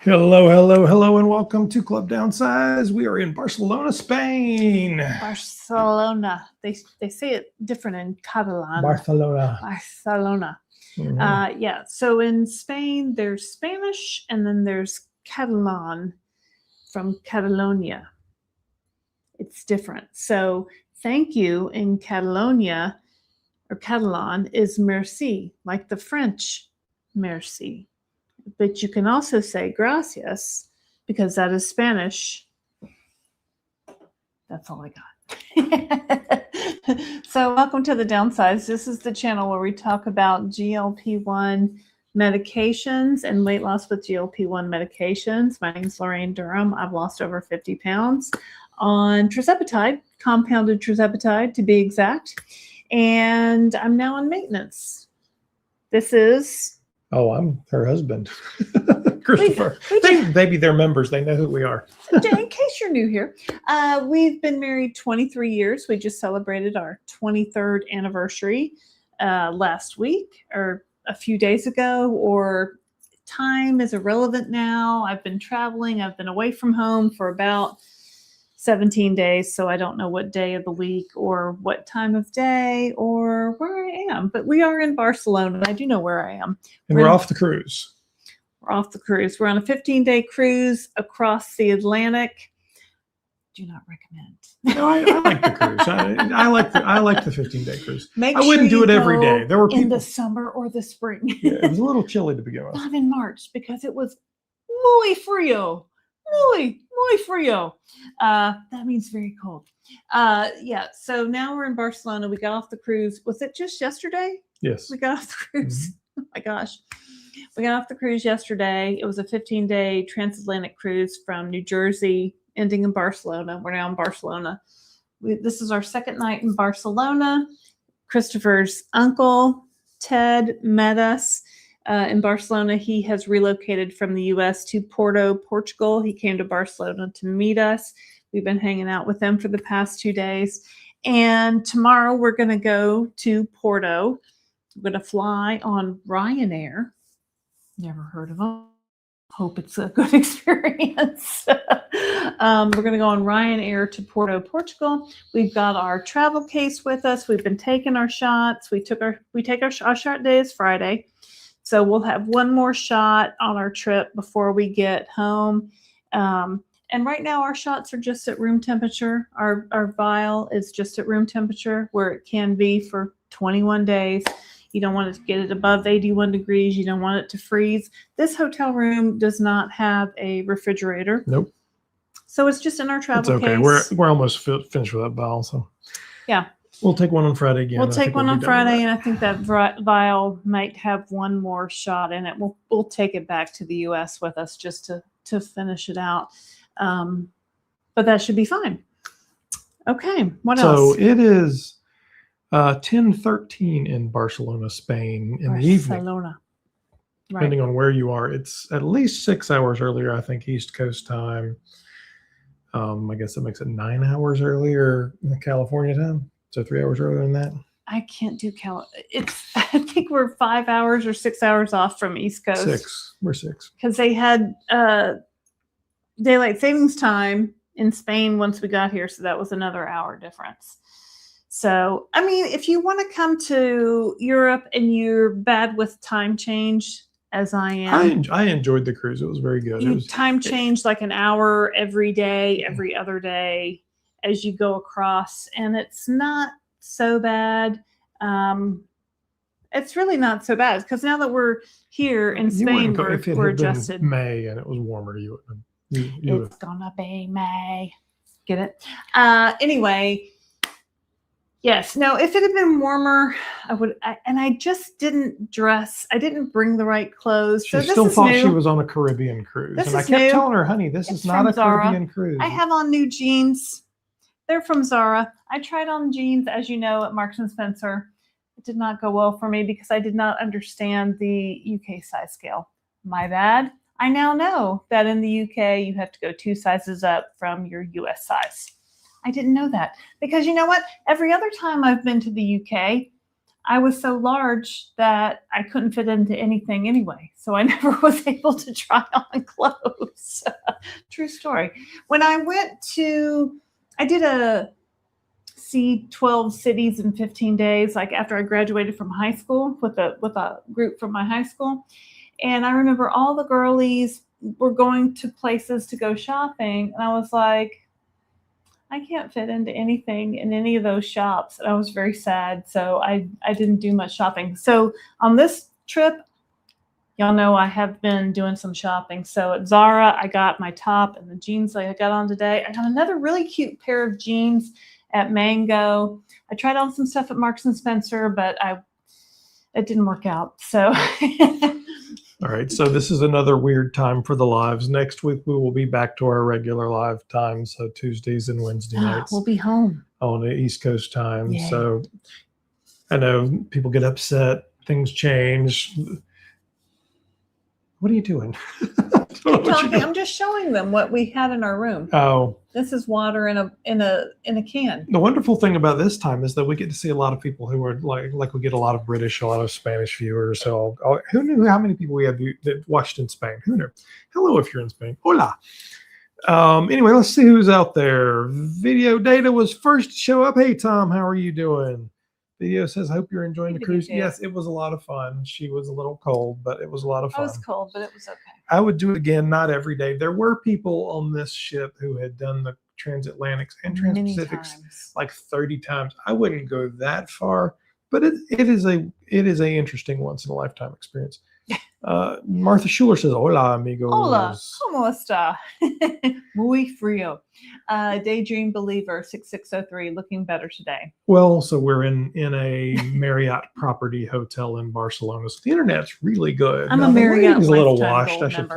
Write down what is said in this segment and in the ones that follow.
Hello, hello, hello, and welcome to Club Downsized. We are in Barcelona, Spain. Barcelona. They say it different in Catalan. Barcelona. Barcelona. Mhm. Yeah. So in Spain, there's Spanish, and then there's Catalan from Catalonia. It's different. So thank you in Catalonia or Catalan is merci, like the French merci. But you can also say gracias because that is Spanish. That's all I got. So welcome to the Downsize. This is the channel where we talk about GLP-1 medications and weight loss with GLP-1 medications. My name is Laraine Durham. I've lost over 50 pounds on tirzepatide, compounded tirzepatide to be exact. And I'm now on maintenance. This is... Oh, I'm her husband, Christopher. Maybe they're members. They know who we are. In case you're new here, we've been married 23 years. We just celebrated our 23rd anniversary last week or a few days ago, or time is irrelevant now. I've been traveling. I've been away from home for about 17 days, so I don't know what day of the week or what time of day or where I am, but we are in Barcelona. I do know where I am. And we're off the cruise. We're off the cruise. We're on a 15-day cruise across the Atlantic. Do not recommend. No, I like the cruise. I like the 15-day cruise. I wouldn't do it every day. There were people in the summer or the spring. Yeah, it was a little chilly to begin with. Not in March because it was muy frío. Muy frío. That means very cold. Yeah. So now we're in Barcelona. We got off the cruise. Was it just yesterday? Yes. We got off the cruise. Mm-hmm. Oh my gosh. We got off the cruise yesterday. It was a 15-day transatlantic cruise from New Jersey, ending in Barcelona. We're now in Barcelona. This is our second night in Barcelona. Christopher's uncle, Ted, met us in Barcelona. He has relocated from the U.S. to Porto, Portugal. He came to Barcelona to meet us. We've been hanging out with them for the past 2 days. And tomorrow we're going to go to Porto. We're going to fly on Ryanair. Never heard of them. Hope it's a good experience. We're going to go on Ryanair to Porto, Portugal. We've got our travel case with us. We've been taking our shots. We take our shot day is Friday. So we'll have one more shot on our trip before we get home. And right now our shots are just at room temperature. Our vial is just at room temperature where it can be for 21 days. You don't want to get it above 81 degrees. You don't want it to freeze. This hotel room does not have a refrigerator. Nope. So it's just in our travel case. It's okay. We're almost finished with that vial. So yeah. We'll take one on Friday again. We'll take one on Friday, and I think that vial might have one more shot in it. We'll take it back to the U.S. with us just to finish it out. But that should be fine. Okay. What else? So it is 10:13 in Barcelona, Spain in the evening. Right. Depending on where you are, it's at least 6 hours earlier, I think, East Coast time. I guess that makes it 9 hours earlier in California time. So 3 hours earlier than that. I can't do I think we're 5 hours or 6 hours off from East Coast. 6. We're 6. Because they had daylight savings time in Spain once we got here, so that was another hour difference. So, I mean, if you want to come to Europe and you're bad with time change, as I am. I enjoyed the cruise. It was very good. You time change like an hour every day, every other day as you go across. And it's not so bad. It's really not so bad because now that we're here in Spain, we're adjusted. May and it was warmer. It's gonna be May. Get it? Anyway. Yes. No, if it had been warmer, I would. And I just didn't dress. I didn't bring the right clothes. She still thought she was on a Caribbean cruise. And I kept telling her, honey, this is not a Caribbean cruise. I have on new jeans. They're from Zara. I tried on jeans, as you know, at Marks & Spencer. It did not go well for me because I did not understand the UK size scale. My bad. I now know that in the UK, you have to go 2 sizes up from your US size. I didn't know that because you know what? Every other time I've been to the UK, I was so large that I couldn't fit into anything anyway. So I never was able to try on clothes. True story. When I did a see 12 cities in 15 days, like after I graduated from high school with a group from my high school. And I remember all the girlies were going to places to go shopping. And I was like, I can't fit into anything in any of those shops. And I was very sad. So I didn't do much shopping. So on this trip, y'all know I have been doing some shopping. So at Zara, I got my top and the jeans that I got on today. I got another really cute pair of jeans at Mango. I tried on some stuff at Marks and Spencer, but it didn't work out. So all right. So this is another weird time for the lives. Next week we will be back to our regular live time. So Tuesdays and Wednesday nights. We'll be home on the East Coast time. Yay. So I know people get upset, things change. What are you doing? I'm just showing them what we had in our room. Oh, this is water in a can. The wonderful thing about this time is that we get to see a lot of people who are like we get a lot of British, a lot of Spanish viewers. So who knew how many people we had that watched in Spain? Who knew? Hello, if you're in Spain. Hola. Anyway, let's see who's out there. Video Data was first to show up. Hey, Tom, how are you doing? Video says, hope you're enjoying the cruise. Yes, it was a lot of fun. She was a little cold, but it was a lot of fun. I was cold, but it was okay. I would do it again, not every day. There were people on this ship who had done the transatlantics and transpacifics like 30 times. I wouldn't go that far, but it is a interesting once in a lifetime experience. Martha Schuler says, hola, amigos. Hola, ¿cómo está? Muy frío. Daydream Believer 6603, looking better today. Well, so we're in a Marriott property hotel in Barcelona. So the internet's really good. I'm a Marriott. It's a little washed. I should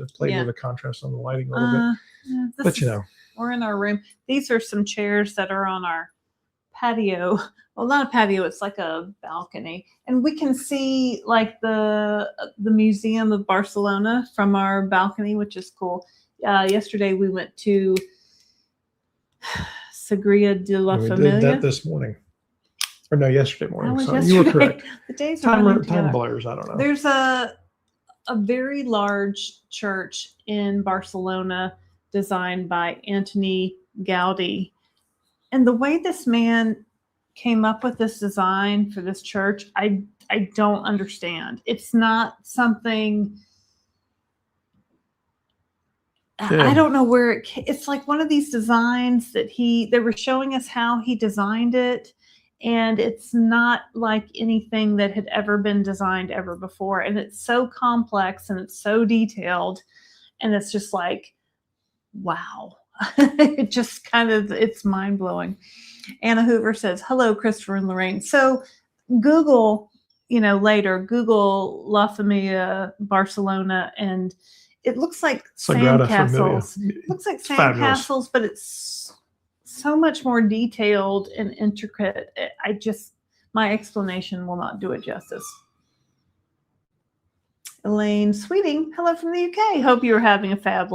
have played with the contrast on the lighting a little bit. But you know, we're in our room. These are some chairs that are on our patio. Well, not a patio, it's like a balcony. And we can see like the Museum of Barcelona from our balcony, which is cool. Yesterday we went to Sagrada de la Familia. We did that this morning. Or no, yesterday morning. Sorry, yesterday. You were correct. The days time blurs, I don't know. There's a very large church in Barcelona designed by Antoni Gaudí. And the way this man came up with this design for this church, I don't understand. It's not something, I don't know where it's like one of these designs that they were showing us how he designed it, and it's not like anything that had ever been designed ever before. And it's so complex and it's so detailed, and it's just like, wow. It just it's mind-blowing. Anna Hoover says, hello, Christopher and Laraine. So Google, Google La Familia Barcelona, and it looks like sandcastles. It looks like sandcastles, but it's so much more detailed and intricate. My explanation will not do it justice. Elaine Sweeting, hello from the UK. Hope you're having a fab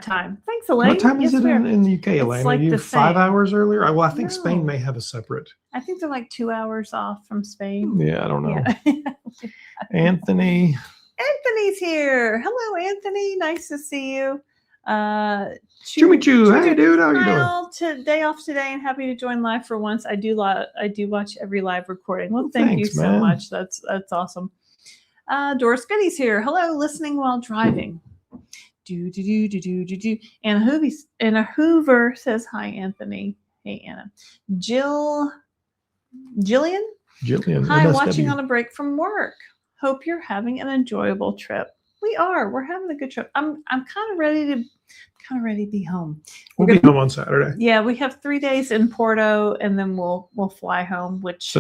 time. Thanks, Elaine. What time is it in the UK, Elaine? Like are you 5 hours earlier? Well, I think No. Spain may have a separate. I think they're like 2 hours off from Spain. Yeah, I don't know. Yeah. Anthony's here. Hello, Anthony. Nice to see you. Chewy Chew. Hey, dude. How you doing? Day off today, and happy to join live for once. I do watch every live recording. Well, thank you so man. much. That's awesome. Doris Goodies here. Hello, listening while driving. Do. Anna Hoover says hi, Anthony. Hey, Anna. Jillian. Hi, MSW. watching on a break from work. Hope you're having an enjoyable trip. We are. We're having a good trip. I'm kind of ready to be home. We'll be home on Saturday. Yeah, we have 3 days in Porto, and then we'll fly home, which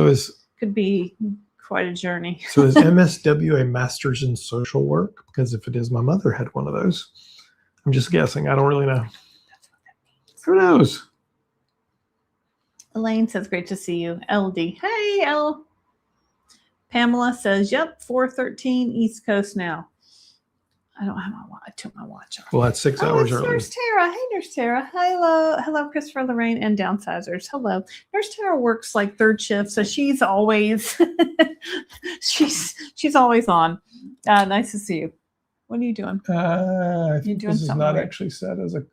could be quite a journey. So is MSW a master's in social work? Because if it is, my mother had one of those. I'm just guessing. I don't really know. That's what that means. Who knows? Elaine says, great to see you. LD. Hey, L. Pamela says, yep, 4:13 East Coast now. I don't have my watch. I took my watch off. Well, that's 6 hours it's earlier. Nurse Tara. Hey, Nurse Tara. Hello, Christopher, Laraine, and Downsizers. Hello. Nurse Tara works like third shift, so she's always she's always on. Nice to see you. What are you doing? I think doing this is something not weird. actually set as a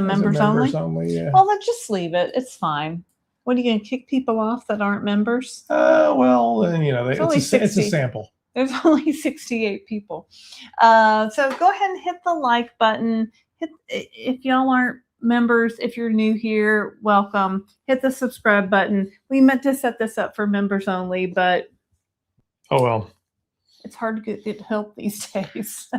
members only. Yeah. Well, then just leave it. It's fine. What are you going to kick people off that aren't members? Well, then, it's a sample. There's only 68 people. So go ahead and hit the like button. If y'all aren't members, if you're new here, welcome. Hit the subscribe button. We meant to set this up for members only, but oh well. It's hard to get help these days.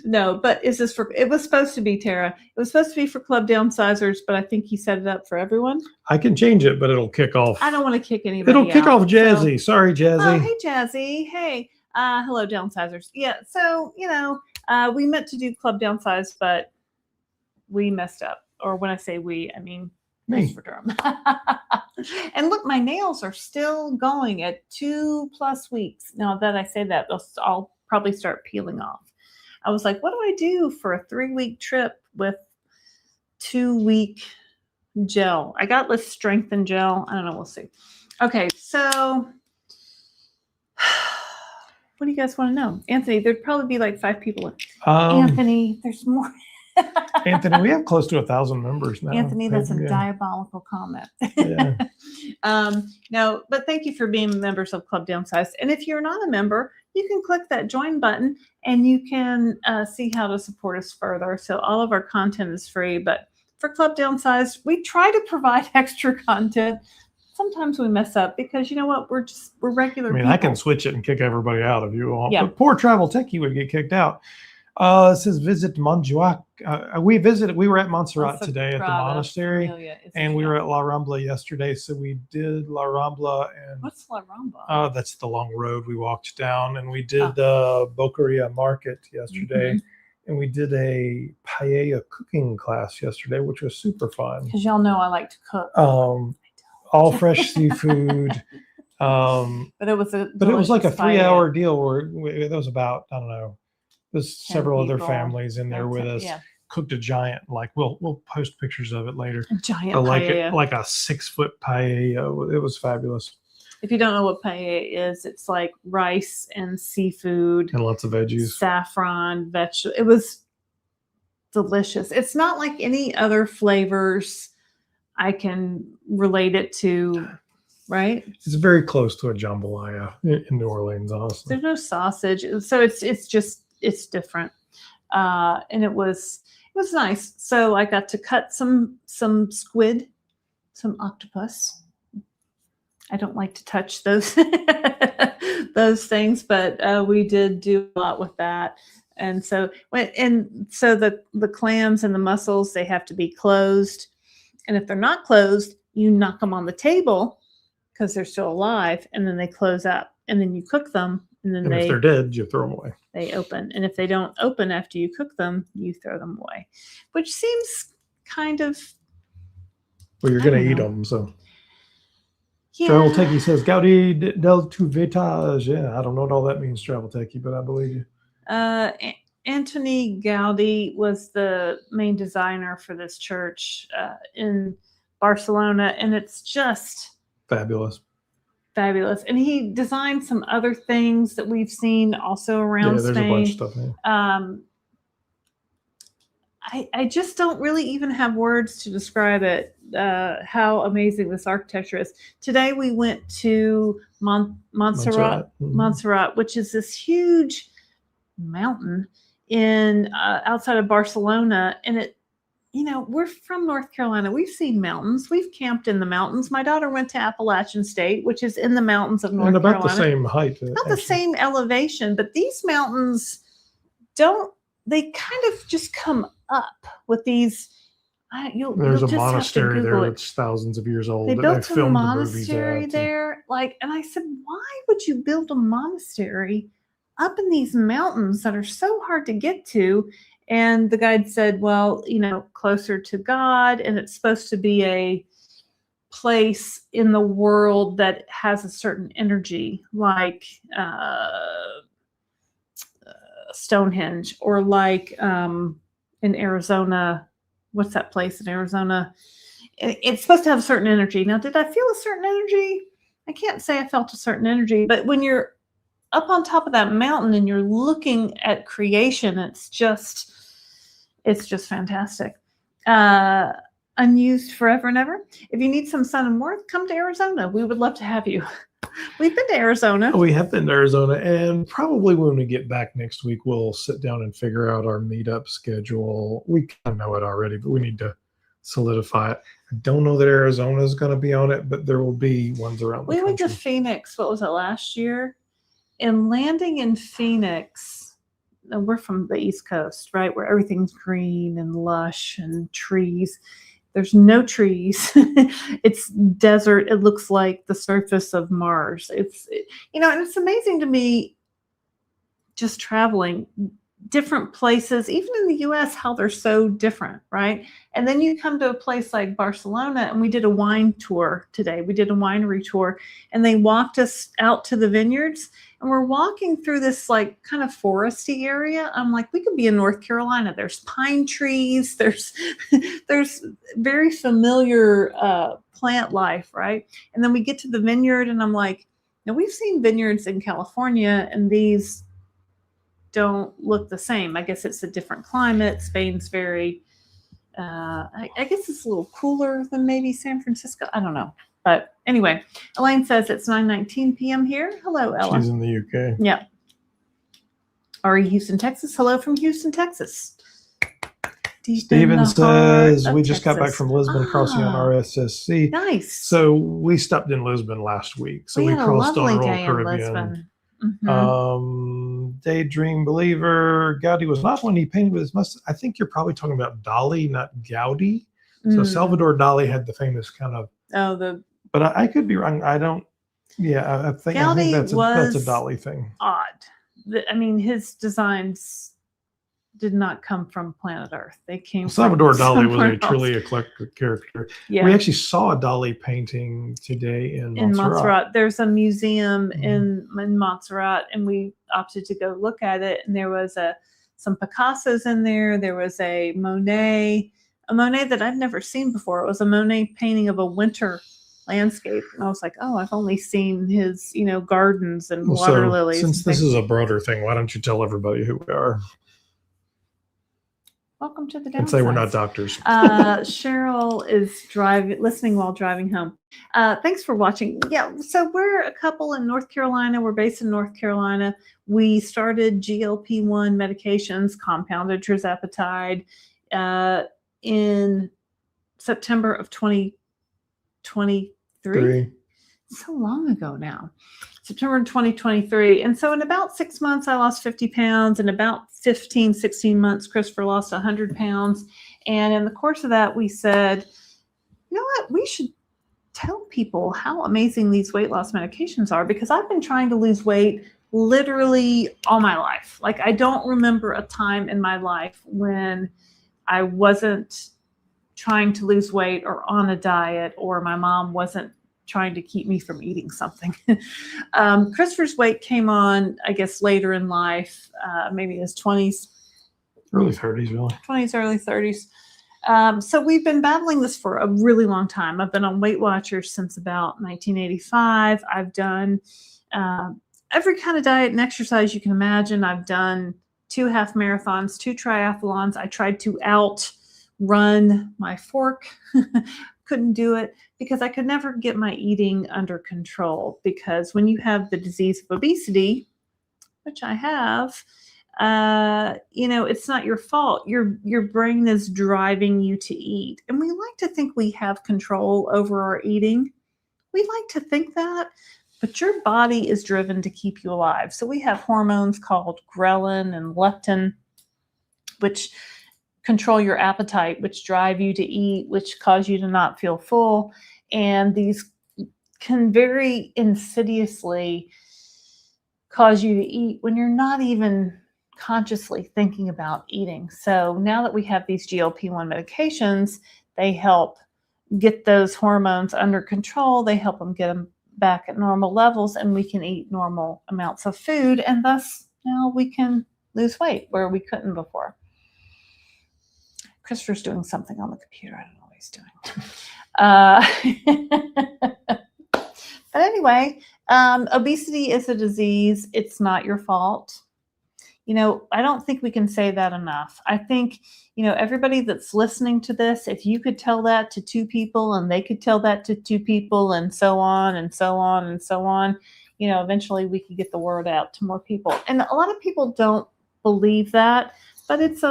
No, but is this for? It was supposed to be, Tara. It was supposed to be for Club Downsizers, but I think he set it up for everyone. I can change it, but it'll kick off. I don't want to kick anybody. It'll kick out, off Jazzy. So. Sorry, Jazzy. Oh, hey, Jazzy. Hey, hello, Downsizers. Yeah, so we meant to do Club Downsized, but we messed up. Or when I say we, I mean me. For Durham. And look, my nails are still going at 2+ weeks. Now that I say that, I'll probably start peeling off. I was like, what do I do for a 3-week trip with 2-week gel? I got Let's Strengthen gel. I don't know. We'll see. Okay, so what do you guys want to know? Anthony, there'd probably be like 5 people. Anthony, there's more. Anthony, we have close to 1,000 members now. Anthony, that's a diabolical comment. Yeah. No, but thank you for being members of Club Downsized. And if you're not a member, you can click that join button and you can see how to support us further. So all of our content is free, but for Club Downsized, we try to provide extra content. Sometimes we mess up because you know what? We're regular people. I can switch it and kick everybody out if you want. Yeah. But poor Travel Techie would get kicked out. It says visit Mounjaro. We were at Montserrat today at the monastery, and we were at La Rambla yesterday. So we did La Rambla and what's La Rambla? That's the long road we walked down, and we did the Boqueria market yesterday, and we did a paella cooking class yesterday, which was super fun. Because y'all know I like to cook. All fresh seafood. But it was like a 3-hour deal where it was about, I don't know. There's several other families in there with us. Yeah. Cooked a giant, we'll post pictures of it later. A giant paella. Like a 6-foot paella. It was fabulous. If you don't know what paella is, it's like rice and seafood and lots of veggies, saffron, vegetable. It was delicious. It's not like any other flavors I can relate it to. Right? It's very close to a jambalaya in New Orleans, honestly. There's no sausage, so it's different, and it was nice. So I got to cut some squid, some octopus. I don't like to touch those things, but we did do a lot with that. And so the clams and the mussels, they have to be closed, and if they're not closed, you knock them on the table because they're still alive, and then they close up, and then you cook them, and then if they're dead, you throw them away. They open, and if they don't open after you cook them, you throw them away, which seems kind of. Well, you're going to eat them, so. Yeah. Travel Techie says Gaudi del tu vetage. Yeah, I don't know what all that means, Travel Techie, but I believe you. Anthony Gaudi was the main designer for this church in Barcelona, and it's just fabulous. And he designed some other things that we've seen also around Spain. There's a bunch of stuff there. I just don't really even have words to describe it, how amazing this architecture is. Today we went to Montserrat, which is this huge mountain in outside of Barcelona, and it. We're from North Carolina. We've seen mountains. We've camped in the mountains. My daughter went to Appalachian State, which is in the mountains of North Carolina. And about the same height. Not the same elevation, but these mountains they kind of just come up with these. There's a monastery there that's thousands of years old. They built a monastery there. And I said, why would you build a monastery up in these mountains that are so hard to get to? And the guide said, well, closer to God, and it's supposed to be place in the world that has a certain energy, like Stonehenge, or like in Arizona. What's that place in Arizona? It's supposed to have a certain energy. Now, did I feel a certain energy? I can't say I felt a certain energy, but when you're up on top of that mountain and you're looking at creation, it's just fantastic. Unused forever and ever. If you need some sun and warmth, come to Arizona. We would love to have you. We've been to Arizona. We have been to Arizona, and probably when we get back next week, we'll sit down and figure out our meetup schedule. We kind of know it already, but we need to solidify it. I don't know that Arizona is going to be on it, but there will be ones around the country. We went to Phoenix. What was it, last year? And landing in Phoenix, and we're from the East Coast, right, where everything's green and lush and trees. There's no trees. It's desert. It looks like the surface of Mars. And it's amazing to me, just traveling different places, even in the US, how they're so different, right? And then you come to a place like Barcelona, and we did a wine tour today. We did a winery tour, and they walked us out to the vineyards, and we're walking through this like kind of foresty area. I'm like, we could be in North Carolina. There's pine trees. There's very familiar plant life, right? And then we get to the vineyard, and I'm like, now we've seen vineyards in California, and these don't look the same. I guess it's a different climate. Spain's very, I guess it's a little cooler than maybe San Francisco. I don't know. But anyway, Elaine says it's 9:19 p.m. here. Hello, Ella. She's in the UK. Yeah. Ari, Houston, Texas. Hello from Houston, Texas. Steven says, we just got back from Lisbon, crossing on RSSC. Nice. So we stopped in Lisbon last week. So we crossed on Royal Caribbean. Mm-hmm. Daydream Believer. Gaudi was not one he painted with his mustache. I think you're probably talking about Dali, not Gaudi. So Salvador Dali had the famous kind of. But I could be wrong. I don't. Yeah, I think that's a Dali thing. Odd. I mean, his designs did not come from planet Earth. They came. Salvador from Dali was a truly eclectic character. Yeah. We actually saw a Dali painting today in Montserrat. There's a museum in Montserrat, and we opted to go look at it. And there was some Picassos in there. There was a Monet that I've never seen before. It was a Monet painting of a winter landscape, and I was like, oh, I've only seen his gardens and water lilies. Since this is a broader thing, why don't you tell everybody who we are? Welcome to the Downsized. And say we're not doctors. Cheryl is listening while driving home. Thanks for watching. Yeah, so we're a couple in North Carolina. We're based in North Carolina. We started GLP-1 medications, compounded tirzepatide, in September of 2023. So long ago now. September 2023. And so in about 6 months, I lost 50 pounds. In about 15, 16 months, Christopher lost 100 pounds. And in the course of that, we said, you know what, we should tell people how amazing these weight loss medications are, because I've been trying to lose weight literally all my life. Like, I don't remember a time in my life when I wasn't trying to lose weight or on a diet, or my mom wasn't trying to keep me from eating something. Christopher's weight came on, I guess, later in life, maybe in his 20s. Early 30s, really. 20s, early 30s. So we've been battling this for a really long time. I've been on Weight Watchers since about 1985. I've done every kind of diet and exercise you can imagine. I've done 2 half marathons, 2 triathlons. I tried to outrun my fork. Couldn't do it because I could never get my eating under control. Because when you have the disease of obesity, which I have, it's not your fault. Your brain is driving you to eat. And we like to think we have control over our eating. We like to think that, but your body is driven to keep you alive. So we have hormones called ghrelin and leptin, which control your appetite, which drive you to eat, which cause you to not feel full. And these can very insidiously cause you to eat when you're not even consciously thinking about eating. So now that we have these GLP-1 medications, they help get those hormones under control. They help them get them back at normal levels, and we can eat normal amounts of food, and thus now we can lose weight where we couldn't before. Christopher's doing something on the computer. I don't know what he's doing. But anyway, obesity is a disease. It's not your fault. I don't think we can say that enough. I think, everybody that's listening to this, if you could tell that to 2 people and they could tell that to 2 people and so on and so on and so on, eventually we could get the word out to more people. And a lot of people don't believe that, but it's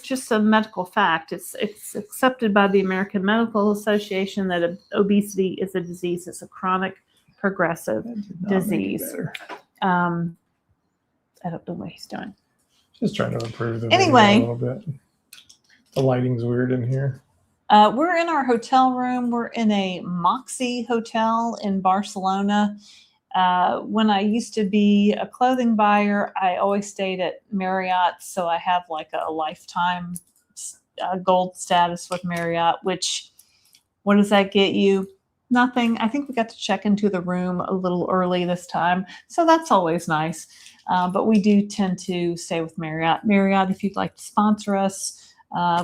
just a medical fact. It's accepted by the American Medical Association that obesity is a disease. It's a chronic progressive disease. I don't know what he's doing. Just trying to improve the anyway, video a little bit. The lighting's weird in here. We're in our hotel room. We're in a Moxie hotel in Barcelona. When I used to be a clothing buyer, I always stayed at Marriott. So I have like a lifetime gold status with Marriott, which, what does that get you? Nothing. I think we got to check into the room a little early this time. So that's always nice. But we do tend to stay with Marriott. Marriott, if you'd like to sponsor us,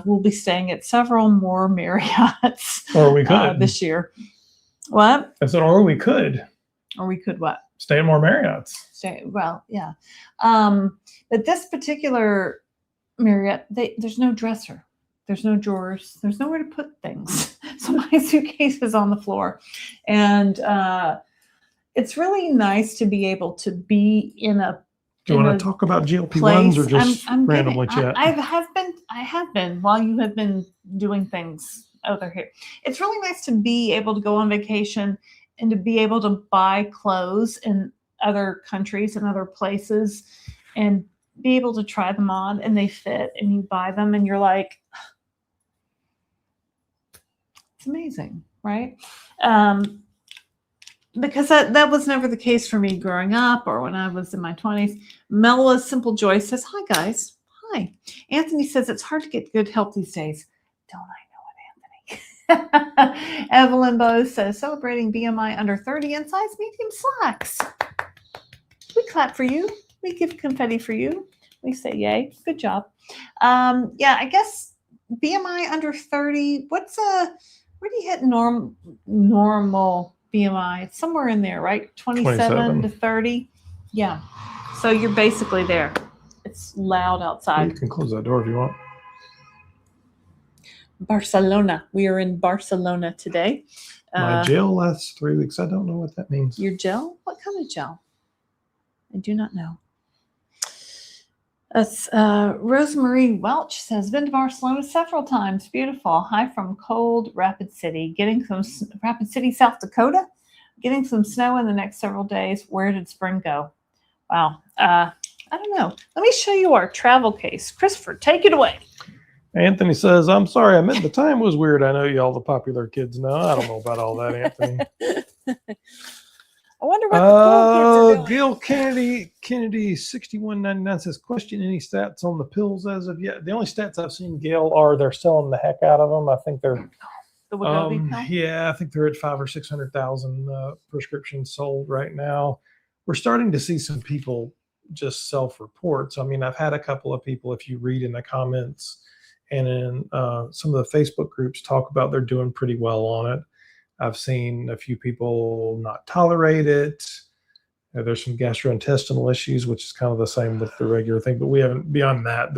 we'll be staying at several more Marriotts or we could this year. What? I said, or we could. Or we could what? Stay in more Marriotts. Well, yeah. But this particular Marriott, there's no dresser. There's no drawers. There's nowhere to put things. So my suitcase is on the floor. And it's really nice to be able to be in a Do you want to talk about GLP-1s or just randomly chat? I have been while you have been doing things over here. It's really nice to be able to go on vacation and to be able to buy clothes in other countries and other places and be able to try them on and they fit and you buy them and you're like, it's amazing, right? Because that was never the case for me growing up or when I was in my 20s. Mela Simple Joy says, hi, guys. Hi. Anthony says, it's hard to get good help these days. Don't I know it, Anthony? Evelyn Bose says, celebrating BMI under 30 and size medium slacks. We clap for you. We give confetti for you. We say yay. Good job. Yeah, I guess BMI under 30. Where do you hit normal BMI? It's somewhere in there, right? 27 to 30. Yeah. So you're basically there. It's loud outside. You can close that door if you want. Barcelona. We are in Barcelona today. My gel lasts 3 weeks. I don't know what that means. Your gel? What kind of gel? I do not know. Rosemarie Welch says, been to Barcelona several times. Beautiful. Hi from cold Rapid City. Rapid City, South Dakota. Getting some snow in the next several days. Where did spring go? Wow. I don't know. Let me show you our travel case. Christopher, take it away. Anthony says, I'm sorry. I meant the time was weird. I know you all the popular kids know. I don't know about all that, Anthony. I wonder what the cool kids are doing. Gil Kennedy 6199 says, question, any stats on the pills as of yet? The only stats I've seen, Gail, are they're selling the heck out of them. I think they're the Wegovy pill? Yeah, I think they're at 500,000 or 600,000 prescriptions sold right now. We're starting to see some people just self-report. So, I mean, I've had a couple of people, if you read in the comments and in some of the Facebook groups, talk about they're doing pretty well on it. I've seen a few people not tolerate it. There's some gastrointestinal issues, which is kind of the same with the regular thing. But we haven't, beyond that,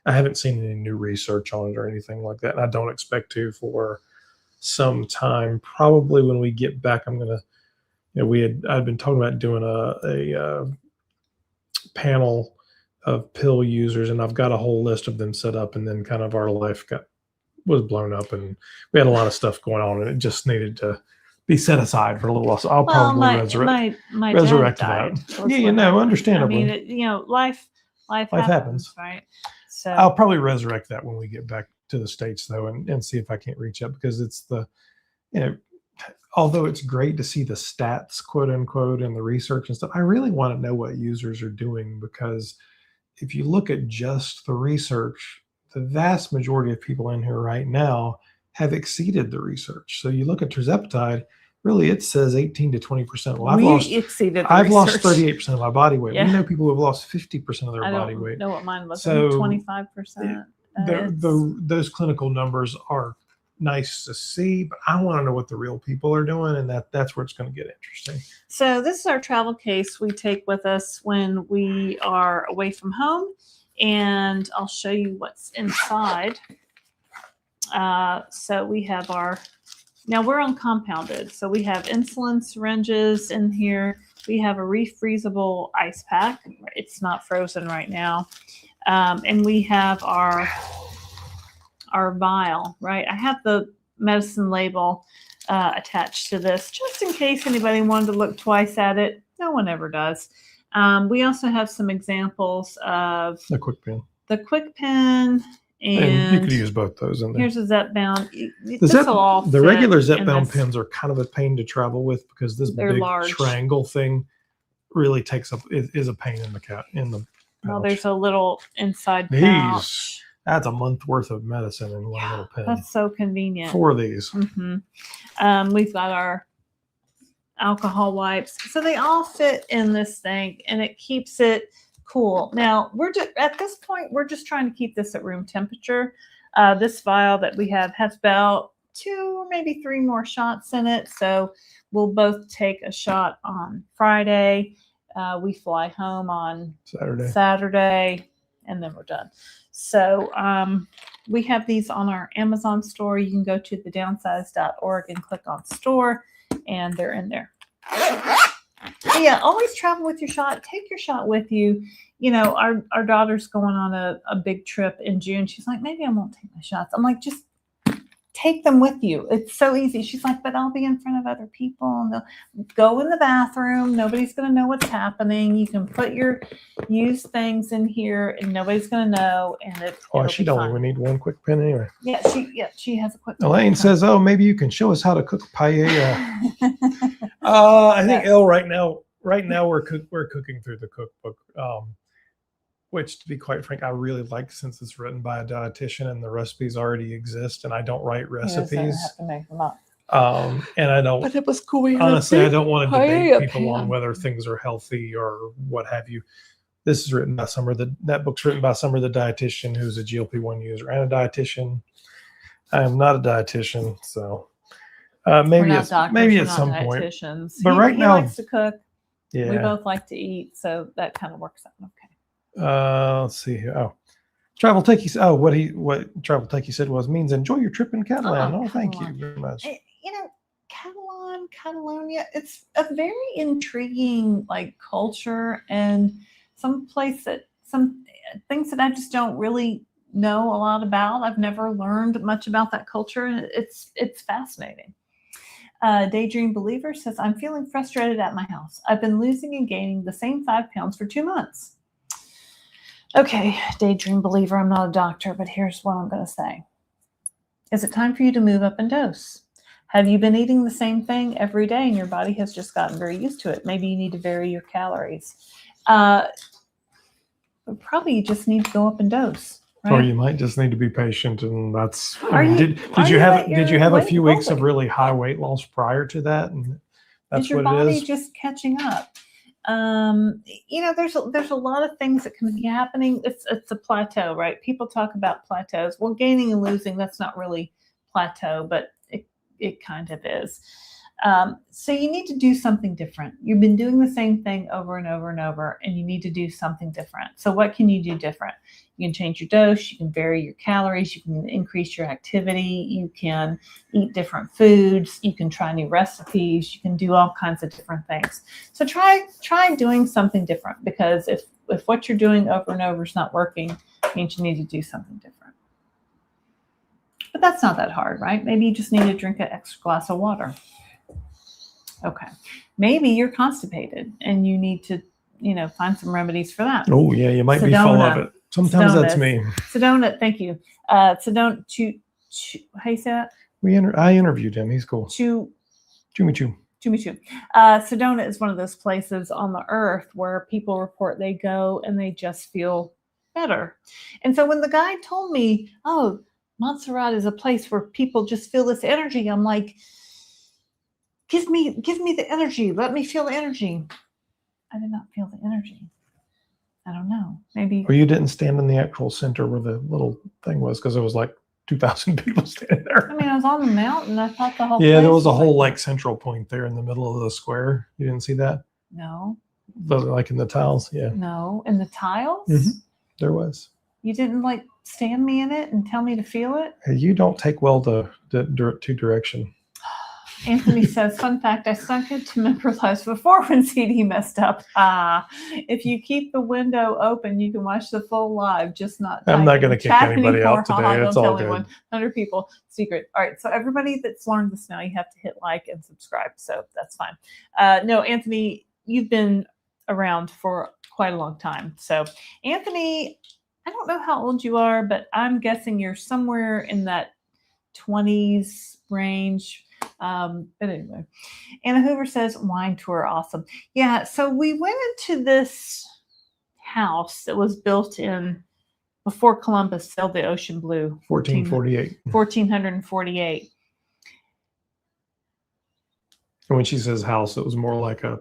I haven't seen any new research on it or anything like that. And I don't expect to for some time. Probably when we get back, I'm going to, I'd been talking about doing a panel of pill users, and I've got a whole list of them set up, and then kind of our life was blown up and we had a lot of stuff going on and it just needed to be set aside for a little while. So I'll probably resurrect that. Yeah, understandably. I mean, life happens, right? So I'll probably resurrect that when we get back to the States though, and see if I can't reach up, because it's although it's great to see the stats, quote unquote, and the research and stuff, I really want to know what users are doing, because if you look at just the research, the vast majority of people in here right now have exceeded the research. So you look at tirzepatide, really it says 18 to 20%. Well, We exceeded the I've lost research. 38% of my body weight. Yeah. We know people who have lost 50% of their I body don't weight. know what mine was. So 25%. Those clinical numbers are nice to see, but I want to know what the real people are doing, and that's where it's going to get interesting. So this is our travel case we take with us when we are away from home, and I'll show you what's inside. So we have now we're uncompounded, so we have insulin syringes in here. We have a refreezable ice pack. It's not frozen right now. And we have our vial, right? I have the medicine label attached to this, just in case anybody wanted to look twice at it. No one ever does. We also have some examples of the quick pen. And you could use both those in there. Here's a Zepbound. The regular Zepbound pens are kind of a pain to travel with because this big large triangle thing really takes up is a pain in the pouch. Well, there's a little inside pouch. That's a month worth of medicine in one little pen. That's so convenient. 4 of these. Mm-hmm. We've got our alcohol wipes. So they all fit in this thing, and it keeps it cool. Now, at this point, we're just trying to keep this at room temperature. This vial that we have has about 2 or maybe 3 more shots in it. So we'll both take a shot on Friday. We fly home on Saturday, and then we're done. So we have these on our Amazon store. You can go to thedownsized.org and click on store, and they're in there. But yeah, always travel with your shot. Take your shot with you. You know, our daughter's going on a big trip in June. She's like, maybe I won't take my shots. I'm like, just take them with you. It's so easy. She's like, but I'll be in front of other people, and they'll go in the bathroom. Nobody's going to know what's happening. You can put your used things in here, and nobody's going to know. And she don't even need one quick pen anyway. Yeah, she has a quick. Elaine says, "Oh, maybe you can show us how to cook paella." I think right now we're cooking through the cookbook. Which, to be quite frank, I really like since it's written by a dietitian and the recipes already exist, and I don't write recipes. Have to make them up. And I don't. But it was cool. Honestly, I don't want to debate people on whether things are healthy or what have you. This is written by that book's written by Summer, the dietitian, who's a GLP-1 user and a dietitian. I am not a dietitian, so maybe at some point. But right now, he likes to cook. Yeah, we both like to eat, so that kind of works out okay. Let's see here. Oh, Travel Takey. Oh, what Travel Takey said means enjoy your trip in Catalan. Oh, thank you very much. You know, Catalonia, it's a very intriguing culture, and some things that I just don't really know a lot about. I've never learned much about that culture, and it's fascinating. Daydream Believer says, I'm feeling frustrated at my house. I've been losing and gaining the same 5 pounds for 2 months. Okay, Daydream Believer, I'm not a doctor, but here's what I'm going to say. Is it time for you to move up in dose? Have you been eating the same thing every day and your body has just gotten very used to it? Maybe you need to vary your calories. Probably you just need to go up in dose. Right? Or you might just need to be patient, and that's. Did you have a few weeks of really high weight loss prior to that, and that's is your what body it is? Just catching up? There's a lot of things that can be happening. It's a plateau, right? People talk about plateaus. Well, gaining and losing, that's not really plateau, but it kind of is. So you need to do something different. You've been doing the same thing over and over and over, and you need to do something different. So what can you do different? You can change your dose. You can vary your calories. You can increase your activity. You can eat different foods. You can try new recipes. You can do all kinds of different things. So try doing something different, because if what you're doing over and over is not working, it means you need to do something different. But that's not that hard, right? Maybe you just need to drink an extra glass of water. Okay. Maybe you're constipated and you need to, find some remedies for that. Oh, yeah, you might be full of it. Sometimes that's me. Sedona, thank you. Sedona, how you say that? I interviewed him. He's cool. Chumichu. Sedona is one of those places on the earth where people report they go and they just feel better. And so when the guy told me, oh, Montserrat is a place where people just feel this energy. I'm like, give me the energy. Let me feel the energy. I did not feel the energy. I don't know. Maybe. Well, you didn't stand in the actual center where the little thing was because it was like 2,000 people standing there. I mean, I was on the mountain. I thought the whole Yeah, place there was a whole like like central point there in the middle of the square. You didn't see that? no. Like in the tiles? Yeah. No. In the tiles? Mhm. There was. You didn't like stand me in it and tell me to feel it? You don't take well to direction. Anthony says, fun fact, I sunk into member lives before when CD messed up. If you keep the window open, you can watch the full live, just not I'm not type going in to the kick chat anybody anymore. out today. Haha, It's don't all tell good. anyone. 100 people. Secret. All right. So everybody that's learned this now, you have to hit like and subscribe. So that's fine. No, Anthony, you've been around for quite a long time. So Anthony, I don't know how old you are, but I'm guessing you're somewhere in that 20s range. But anyway, Anna Hoover says wine tour awesome. Yeah, so we went into this house that was built in before Columbus sailed the ocean blue. 1448. 1448. And when she says house, it was more like a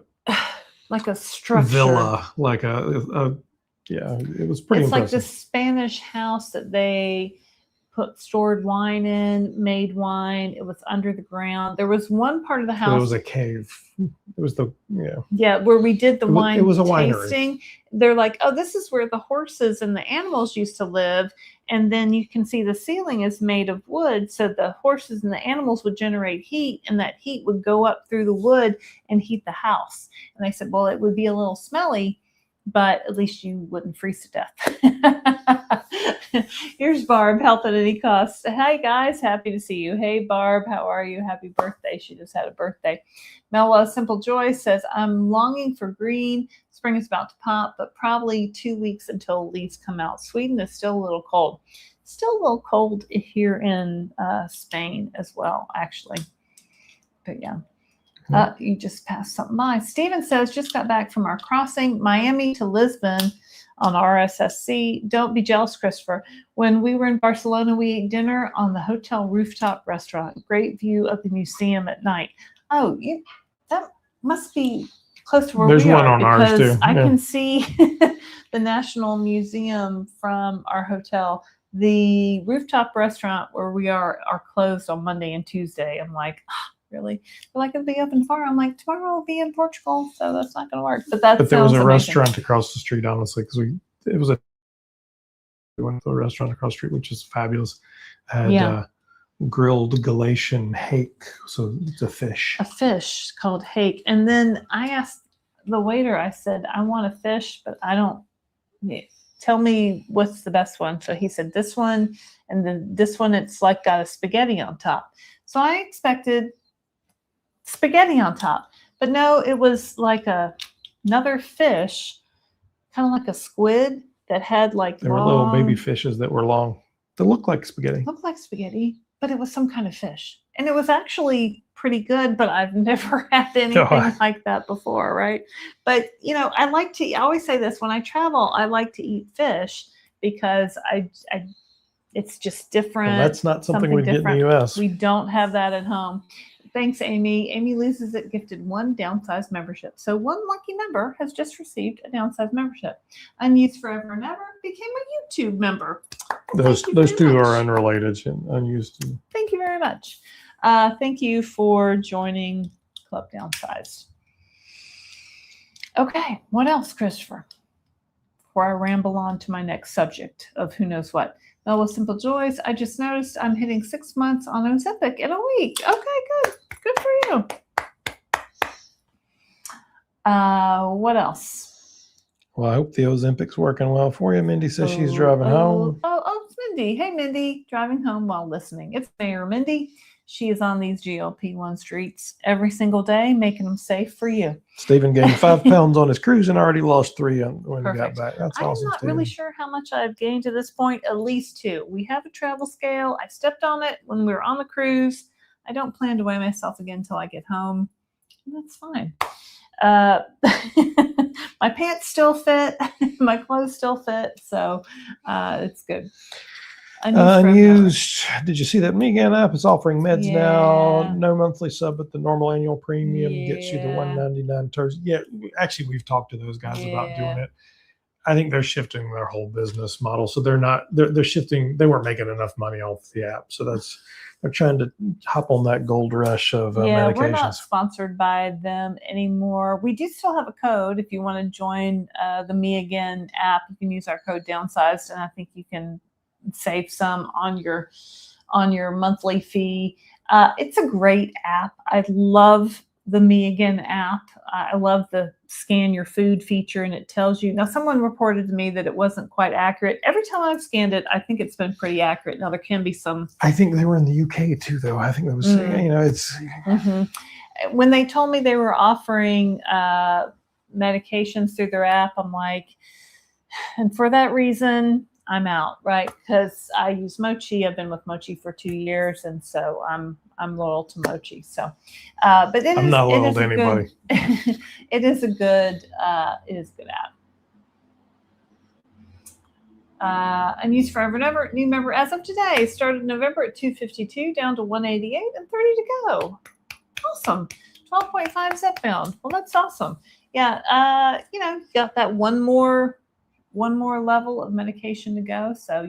Like a structure. villa, like yeah, it was pretty It's impressive. like this Spanish house that they stored wine in, made wine. It was under the ground. There was one part of the house. So it was a cave. It was Yeah, where we did the wine it was a winery. tasting. They're like, oh, this is where the horses and the animals used to live. And then you can see the ceiling is made of wood. So the horses and the animals would generate heat, and that heat would go up through the wood and heat the house. And they said, well, it would be a little smelly, but at least you wouldn't freeze to death. Here's Barb, health at any cost. Hi, guys. Happy to see you. Hey, Barb. How are you? Happy birthday. She just had a birthday. Melwa Simple Joy says, I'm longing for green. Spring is about to pop, but probably 2 weeks until leaves come out. Sweden is still a little cold. Still a little cold here in Spain as well, actually. But yeah. You just passed something by. Steven says, just got back from our crossing, Miami to Lisbon on RSSC. Don't be jealous, Christopher. When we were in Barcelona, we ate dinner on the hotel rooftop restaurant. Great view of the museum at night. Oh, that must be close to where There's we one are, on ours because too. I Yeah. can see the National Museum from our hotel. The rooftop restaurant where we are closed on Monday and Tuesday. I'm like, really? They're like, it'll be open tomorrow. I'm like, tomorrow will be in Portugal, so that's not going to work. But there was a amazing. restaurant across the street, honestly, because we went to a restaurant across the street, which is fabulous. Had grilled Galatian hake, so it's a fish. A fish called hake. And then I asked the waiter, I said, I want a fish, but I don't. Tell me what's the best one. So he said this one, and then this one, it's like got a spaghetti on top. So I expected spaghetti on top, but no, it was like another fish, kind of like a squid that had like There were little baby fishes that were long. They looked like spaghetti. Looked like spaghetti, but it was some kind of fish, and it was actually pretty good. But I've never had anything like that before, right? But I always say this when I travel, I like to eat fish because it's just different. Well, that's not something we get in the U.S. We don't have that at home. Thanks, Amy. Amy Loses It gifted one downsized membership. So one lucky member has just received a downsized membership. Unused Forever and Ever became a YouTube member. Those two are unrelated and unused. Thank you very much. Thank you for joining Club Downsized. Okay, what else, Christopher? Before I ramble on to my next subject of who knows what. Melwa Simple Joys, I just noticed I'm hitting 6 months on Ozempic in a week. Okay, good. Good for you. What else? Well, I hope the Ozempic's working well for you. Mindy says she's driving home. Oh, it's Mindy. Hey, Mindy. Driving home while listening. It's Mayor Mindy. She is on these GLP-1 streets every single day, making them safe for you. Stephen gained 5 pounds on his cruise and already lost 3 when he got back. That's awesome. I'm not really sure how much I've gained to this point. At least 2. We have a travel scale. I stepped on it when we were on the cruise. I don't plan to weigh myself again until I get home. That's fine. My pants still fit. My clothes still fit. So it's good. Unused. Did you see that Megan app is offering meds now? Yeah. No monthly sub, but the normal annual premium gets you the $199 terms. Yeah, actually, we've talked to those guys about doing it. I think they're shifting their whole business model, so they're shifting. They weren't making enough money off the app, so they're trying to hop on that gold rush of medications. We're not sponsored by them anymore. We do still have a code if you want to join the Me Again app. You can use our code Downsized, and I think you can save some on your monthly fee. It's a great app. I love the Me Again app. I love the scan your food feature, and it tells you. Now, someone reported to me that it wasn't quite accurate. Every time I've scanned it, I think it's been pretty accurate. Now, there can be some. I think they were in the UK too, though. I think that was, it's. When they told me they were offering medications through their app, I'm like, and for that reason, I'm out, right? Because I use Mochi. I've been with Mochi for 2 years, and so I'm loyal to Mochi. So, but I'm not loyal to anybody. It is a good app. And used forever and ever. New member as of today. Started in November at 252, down to 188, and 30 to go. Awesome. 12.5 Zepbound. Well, that's awesome. Yeah. Got that one more level of medication to go. So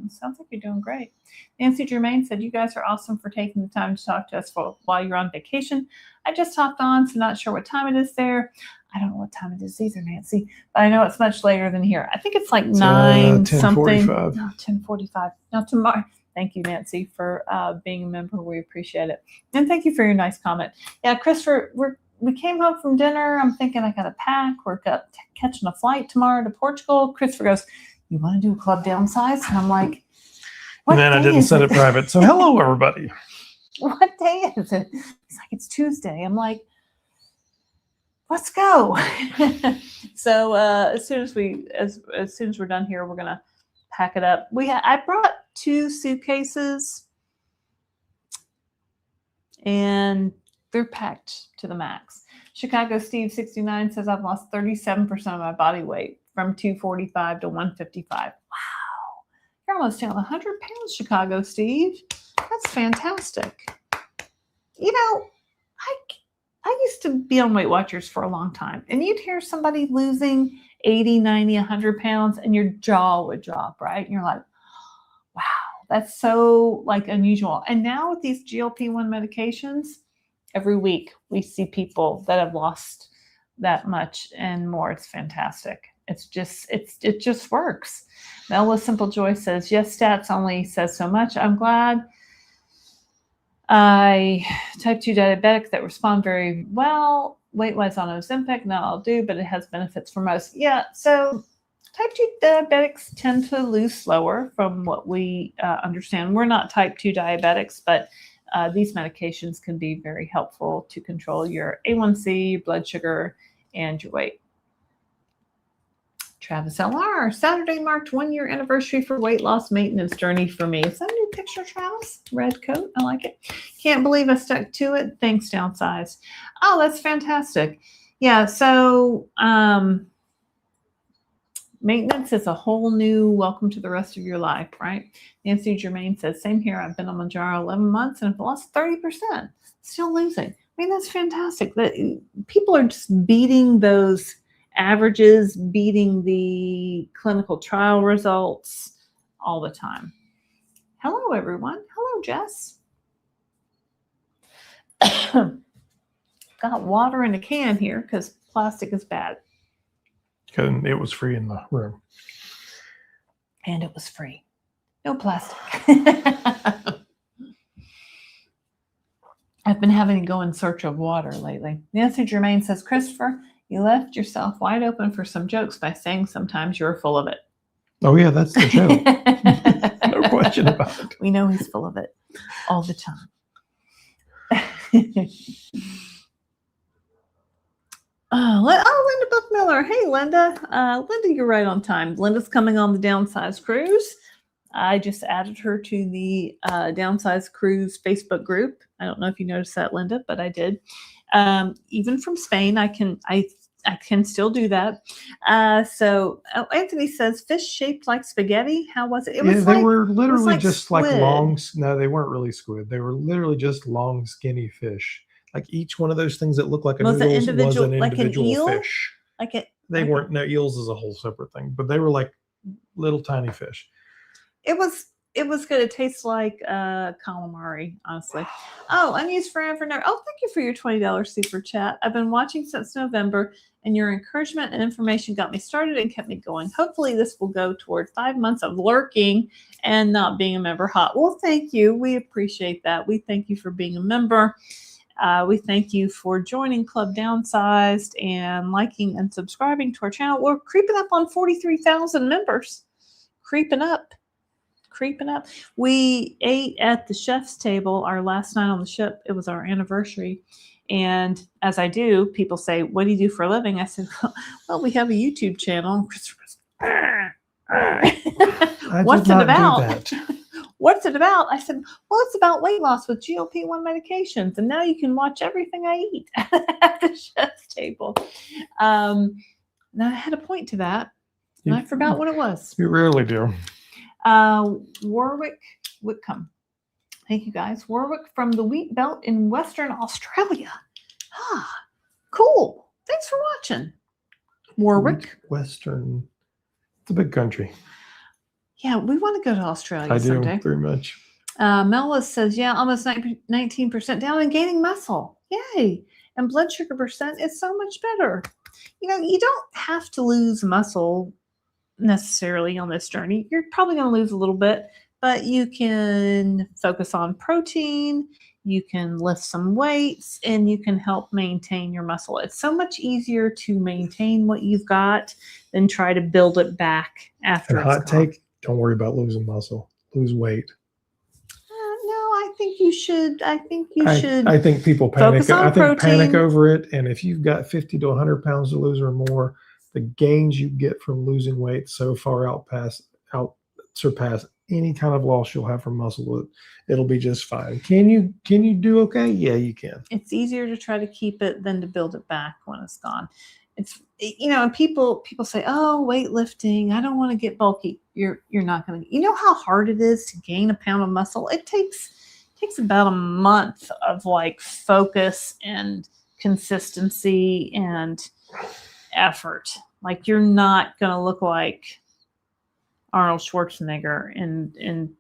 sounds like you're doing great. Nancy Germain said, you guys are awesome for taking the time to talk to us while you're on vacation. I just hopped on, so not sure what time it is there. I don't know what time it is either, Nancy, but I know it's much later than here. I think it's like 9 something. 10:45. No, 10:45. Now tomorrow. Thank you, Nancy, for being a member. We appreciate it. And thank you for your nice comment. Yeah, Christopher, we came home from dinner. I'm thinking I got to pack. We're catching a flight tomorrow to Portugal. Christopher goes, you want to do a Club Downsize? And I'm like, and then I didn't set it private. So hello, everybody. What day is it? He's like, it's Tuesday. I'm like, let's go. So as soon as we're done here, we're gonna pack it up. I brought 2 suitcases, and they're packed to the max. Chicago Steve 69 says I've lost 37% of my body weight from 245 to 155. Wow, you're almost down 100 pounds, Chicago Steve. That's fantastic. I used to be on Weight Watchers for a long time, and you'd hear somebody losing 80, 90, 100 pounds, and your jaw would drop, right? And you're like, wow, that's so unusual. And now with these GLP-1 medications, every week we see people that have lost that much and more. It's fantastic. It just works. Mela Simple Joy says, yes, stats only says so much. I'm glad. I type 2 diabetic that respond very well. Weight-wise on Ozempic, not all do, but it has benefits for most. Yeah, so type 2 diabetics tend to lose slower from what we understand. We're not type 2 diabetics, but these medications can be very helpful to control your A1C, your blood sugar, and your weight. Travis LR, Saturday marked 1-year anniversary for weight loss maintenance journey for me. Is that a new picture, Travis? Red coat. I like it. Can't believe I stuck to it. Thanks, Downsized. Oh, that's fantastic. Yeah, so maintenance is a whole new welcome to the rest of your life, right? Nancy Germain says, same here. I've been on Mounjaro 11 months and I've lost 30%. Still losing. I mean, that's fantastic. People are just beating those averages, beating the clinical trial results all the time. Hello, everyone. Hello, Jess. Got water in a can here because plastic is bad. And it was free in the room. And it was free. No plastic. I've been having to go in search of water lately. Nancy Germain says, Christopher, you left yourself wide open for some jokes by saying sometimes you're full of it. Oh, yeah, that's the joke. No question about it. We know he's full of it all the time. Linda Buckmiller. Hey, Linda. Linda, you're right on time. Linda's coming on the Downsized Cruise. I just added her to the Downsized Cruise Facebook group. I don't know if you noticed that, Linda, but I did. Even from Spain, I I can still do that. So Anthony says fish shaped like spaghetti. How was it? It Yeah, was they like were literally like just like squid. no, they weren't really squid. They were literally just long, skinny fish. Like each one of those things that looked like a Was it noodles was an individual, like an individual eel? fish. Like it? They Like weren't, no, eels is a whole separate thing, but they were like little tiny fish. it was. It was good. It tastes like calamari, honestly. Oh, unused friend for never. Oh, thank you for your $20 super chat. I've been watching since November, and your encouragement and information got me started and kept me going. Hopefully, this will go toward 5 months of lurking and not being a member. Hot. Well, thank you. We appreciate that. We thank you for being a member. We thank you for joining Club Downsized and liking and subscribing to our channel. We're creeping up on 43,000 members. Creeping up. We ate at the chef's table our last night on the ship. It was our anniversary. And as I do, people say, "What do you do for a living?" I said, "Well, we have a YouTube channel." What's it about? What's it about? I said, "Well, it's about weight loss with GLP-1 medications. And now you can watch everything I eat at the chef's table." Now I had a point to that. And I forgot what it was. You rarely do. Warwick Whitcomb. Thank you guys. Warwick from the Wheat Belt in Western Australia. Ah, cool. Thanks for watching. Warwick. Western. It's a big country. Yeah, we want to go to Australia I someday. do, very much. Mellis says, yeah, almost 19% down and gaining muscle. Yay. And blood sugar percent is so much better. You know, you don't have to lose muscle necessarily on this journey. You're probably going to lose a little bit, but you can focus on protein, you can lift some weights, and you can help maintain your muscle. It's so much easier to maintain what you've got than try to build it back after and it's hot gone. take, don't worry about losing muscle. Lose weight. No, I think you should. I think people panic. focus on I think panic protein. over it. And if you've got 50 to 100 pounds to lose or more, the gains you get from losing weight so far surpass any kind of loss you'll have from muscle. It'll be just fine. Can you do okay? Yeah, you can. It's easier to try to keep it than to build it back when it's gone. It's, you know, and people say, "Oh, weightlifting, I don't want to get bulky." You're not going to. You know how hard it is to gain a pound of muscle? It takes about a month of like focus and consistency and effort. Like, you're not going to look like Arnold Schwarzenegger in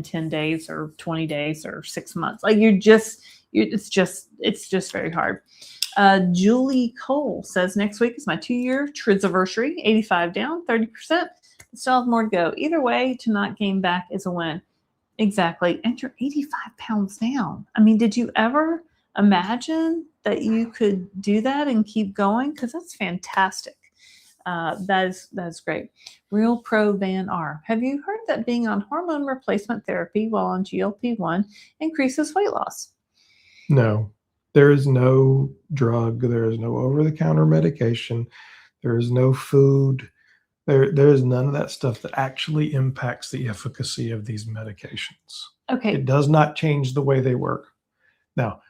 10 days or 20 days or 6 months. Like, it's just very hard. Julie Cole says, next week is my 2-year Triziversary, 85 down, 30%. Still have more to go. Either way, to not gain back is a win. Exactly. And you're 85 pounds down. I mean, did you ever imagine that you could do that and keep going? Because that's fantastic. That is great. Real Pro Van R. Have you heard that being on hormone replacement therapy while on GLP-1 increases weight loss? No. There is no drug. There is no over-the-counter medication. There is no food. There is none of that stuff that actually impacts the efficacy of these medications. Okay. It does not change the way they work. Now,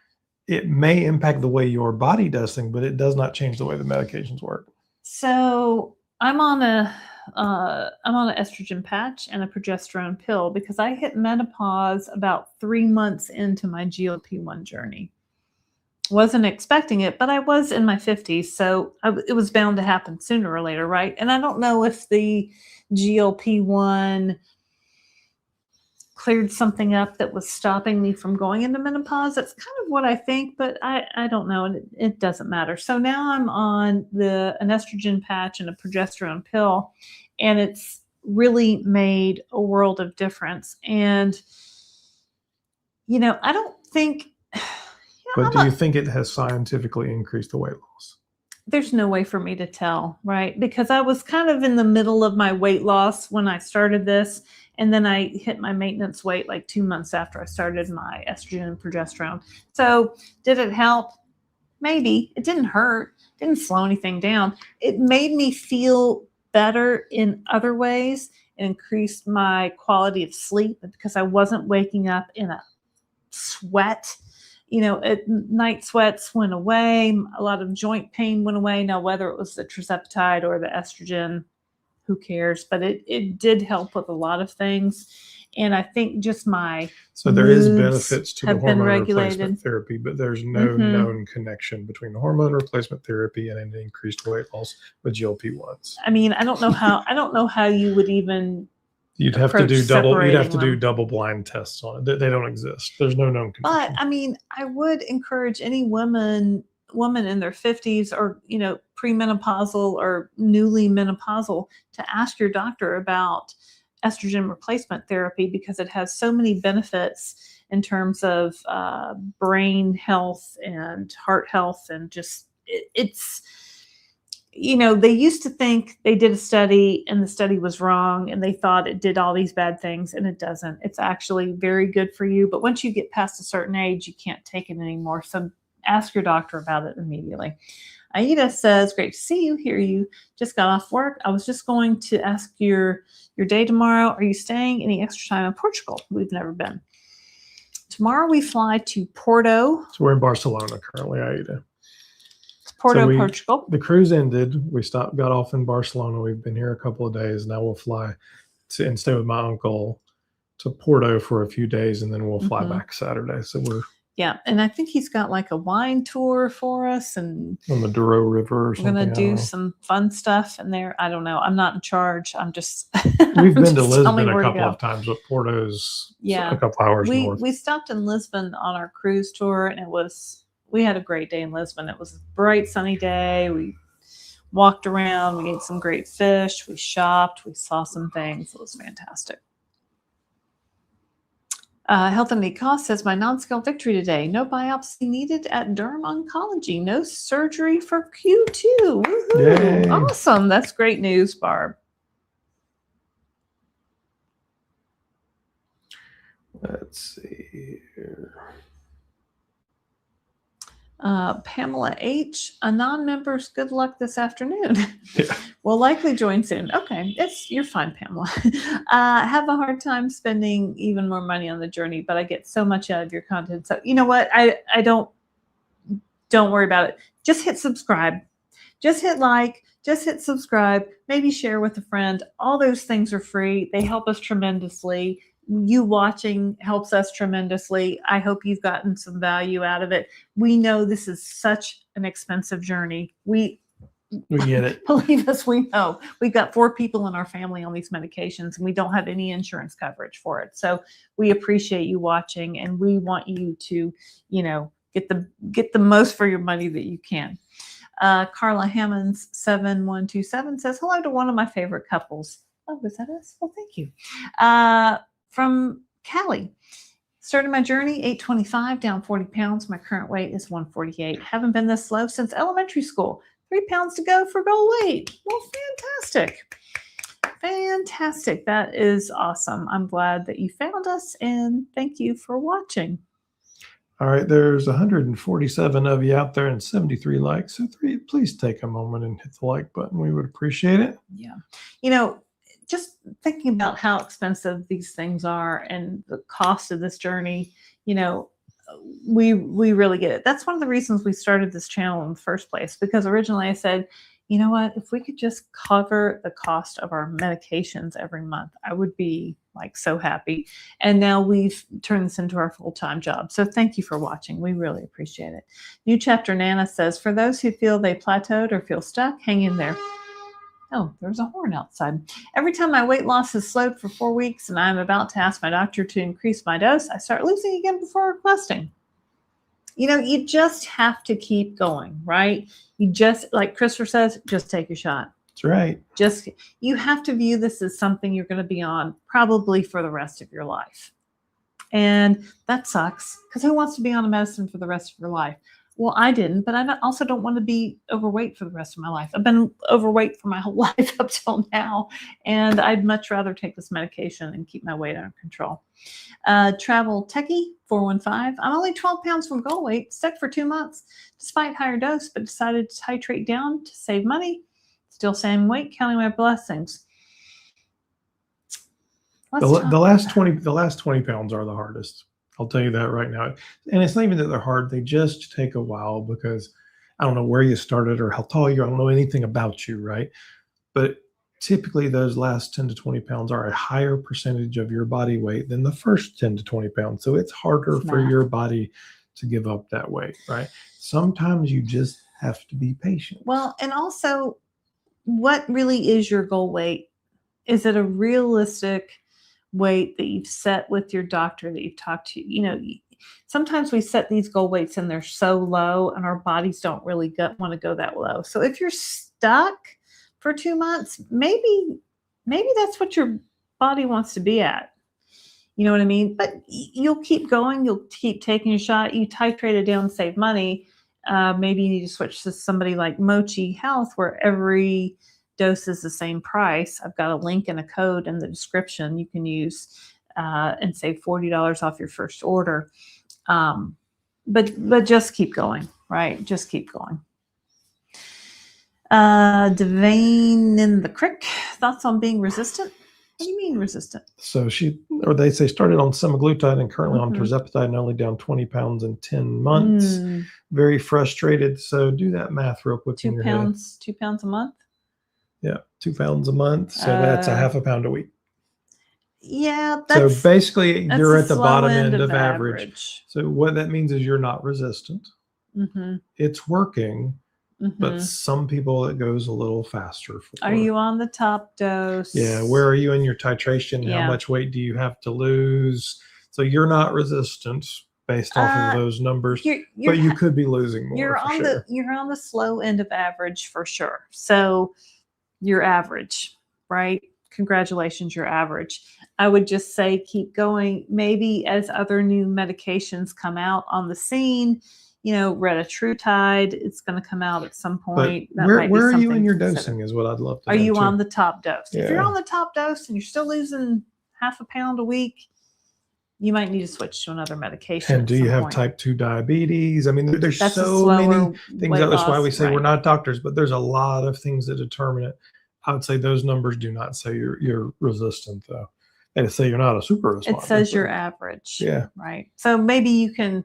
it may impact the way your body does things, but it does not change the way the medications work. So I'm on an estrogen patch and a progesterone pill because I hit menopause about 3 months into my GLP-1 journey. Wasn't expecting it, but I was in my 50s, so it was bound to happen sooner or later, right? And I don't know if the GLP-1 cleared something up that was stopping me from going into menopause. That's kind of what I think, but I don't know, and it doesn't matter. So now I'm on an estrogen patch and a progesterone pill, and it's really made a world of difference. And, you know, I don't think... But do you think it has scientifically increased the weight loss? There's no way for me to tell, right? Because I was kind of in the middle of my weight loss when I started this. And then I hit my maintenance weight like 2 months after I started my estrogen and progesterone. So did it help? Maybe. It didn't hurt. It didn't slow anything down. It made me feel better in other ways. It increased my quality of sleep because I wasn't waking up in a sweat Night sweats went away. A lot of joint pain went away. Now, whether it was the tirzepatide or the estrogen, who cares? But it did help with a lot of things. And I think just so there is moods benefits to the have been hormone regulated. replacement therapy, but there's no known connection between the hormone replacement therapy and an increased weight loss with GLP-1s. I mean, I don't know how you would even. You'd have to do separating double blind tests on it. They don't exist. There's no known connection. But I mean, I would encourage any woman in their 50s or premenopausal or newly menopausal to ask your doctor about estrogen replacement therapy, because it has so many benefits in terms of brain health and heart health, and just it's they used to think they did a study and the study was wrong and they thought it did all these bad things, and it doesn't. It's actually very good for you. But once you get past a certain age, you can't take it anymore. So ask your doctor about it immediately. Aida says, great to see you, hear you. Just got off work. I was just going to ask your day tomorrow. Are you staying any extra time in Portugal? We've never been. Tomorrow we fly to Porto. So we're in Barcelona currently, Aida. Portugal. The cruise ended. We got off in Barcelona. We've been here a couple of days. Now we'll fly and stay with my uncle to Porto for a few days, and then we'll fly back Saturday. So and I think he's got like a wine tour for us, and on the Douro River or something. We're gonna do some fun stuff in there. I don't know. I'm not in charge. I'm just. We've been to Lisbon a couple of times, but Porto's a couple hours north. We stopped in Lisbon on our cruise tour, and we had a great day in Lisbon. It was a bright, sunny day. We walked around. We ate some great fish. We shopped. We saw some things. It was fantastic. Health and Cost says, my non-scale victory today. No biopsy needed at Durham Oncology. No surgery for Q2. Woohoo. Yay. Awesome. That's great news, Barb. Let's see here. Pamela H. A non-member's good luck this afternoon. Yeah. We'll likely join soon. Okay, you're fine, Pamela. Have a hard time spending even more money on the journey, but I get so much out of your content. So you know what? I don't worry about it. Just hit subscribe. Just hit like. Just hit subscribe. Maybe share with a friend. All those things are free. They help us tremendously. You watching helps us tremendously. I hope you've gotten some value out of it. We know this is such an expensive journey. We get it. Believe us, we know. We've got 4 people in our family on these medications, and we don't have any insurance coverage for it. So we appreciate you watching, and we want you to, get the most for your money that you can. Carla Hammonds 7127 says, hello to one of my favorite couples. Oh, was that us? Well, thank you. From Callie. Started my journey 825, down 40 pounds. My current weight is 148. Haven't been this slow since elementary school. 3 pounds to go for goal weight. Well, fantastic. Fantastic. That is awesome. I'm glad that you found us, and thank you for watching. All right, there's 147 of you out there and 73 likes. So please take a moment and hit the like button. We would appreciate it. Yeah. Just thinking about how expensive these things are and the cost of this journey, we really get it. That's one of the reasons we started this channel in the first place, because originally I said, you know what, if we could just cover the cost of our medications every month, I would be so happy. And now we've turned this into our full-time job. So thank you for watching. We really appreciate it. New Chapter Nana says, for those who feel they plateaued or feel stuck, hang in there. Oh, there's a horn outside. Every time my weight loss has slowed for 4 weeks and I'm about to ask my doctor to increase my dose, I start losing again before requesting. You just have to keep going, right? You just, like Christopher says, just take your shot. That's right. You have to view this as something you're going to be on probably for the rest of your life. And that sucks, because who wants to be on a medicine for the rest of your life? Well, I didn't, but I also don't want to be overweight for the rest of my life. I've been overweight for my whole life up till now, and I'd much rather take this medication and keep my weight under control. Travel Techie 415. I'm only 12 pounds from goal weight, stuck for 2 months, despite higher dose, but decided to titrate down to save money. Still same weight, counting my blessings. The last 20 pounds are the hardest. I'll tell you that right now. And it's not even that they're hard. They just take a while because I don't know where you started or how tall you are. I don't know anything about you, right? But typically those last 10 to 20 pounds are a higher percentage of your body weight than the first 10 to 20 pounds. So it's harder for your body to give up that weight, right? Sometimes you just have to be patient. Well, and also, what really is your goal weight? Is it a realistic weight that you've set with your doctor that you've talked to? You know, sometimes we set these goal weights and they're so low and our bodies don't really want to go that low. So if you're stuck for 2 months, maybe that's what your body wants to be at. You know what I mean? But you'll keep going. You'll keep taking your shot. You titrate it down to save money. Maybe you need to switch to somebody like Mochi Health, where every dose is the same price. I've got a link and a code in the description you can use and save $40 off your first order. But just keep going, right? Just keep going. Devane in the Crick, thoughts on being resistant? What do you mean resistant? So they say started on semaglutide and currently on tirzepatide and only down 20 pounds in 10 months. Very frustrated. So do that math real quick. 2 pounds, 2 pounds a month? Yeah, 2 pounds a month. So that's a half a pound a week. Yeah. So basically you're at the bottom end of average. average. So what that means is you're not resistant. It's working. But some people it goes a little faster for. Are you on the top dose? Yeah. Where are you in your titration? Yeah. How much weight do you have to lose? So you're not resistant based off of those numbers, but you could be losing more. You're on the slow end of average for sure. So you're average, right? Congratulations, you're average. I would just say keep going. Maybe as other new medications come out on the scene, you know, retatrutide, it's going to come out at some point. But where are you in your dosing is what I'd love to know. Are you on the top dose? Yeah. If you're on the top dose and you're still losing half a pound a week, you might need to switch to another medication. And do you have type 2 diabetes? I mean, there's so many things. That's why we say we're not doctors, but there's a lot of things that determine it. I would say those numbers do not say you're resistant, though. They say you're not a super responder. It says you're average. Yeah. Right. So maybe you can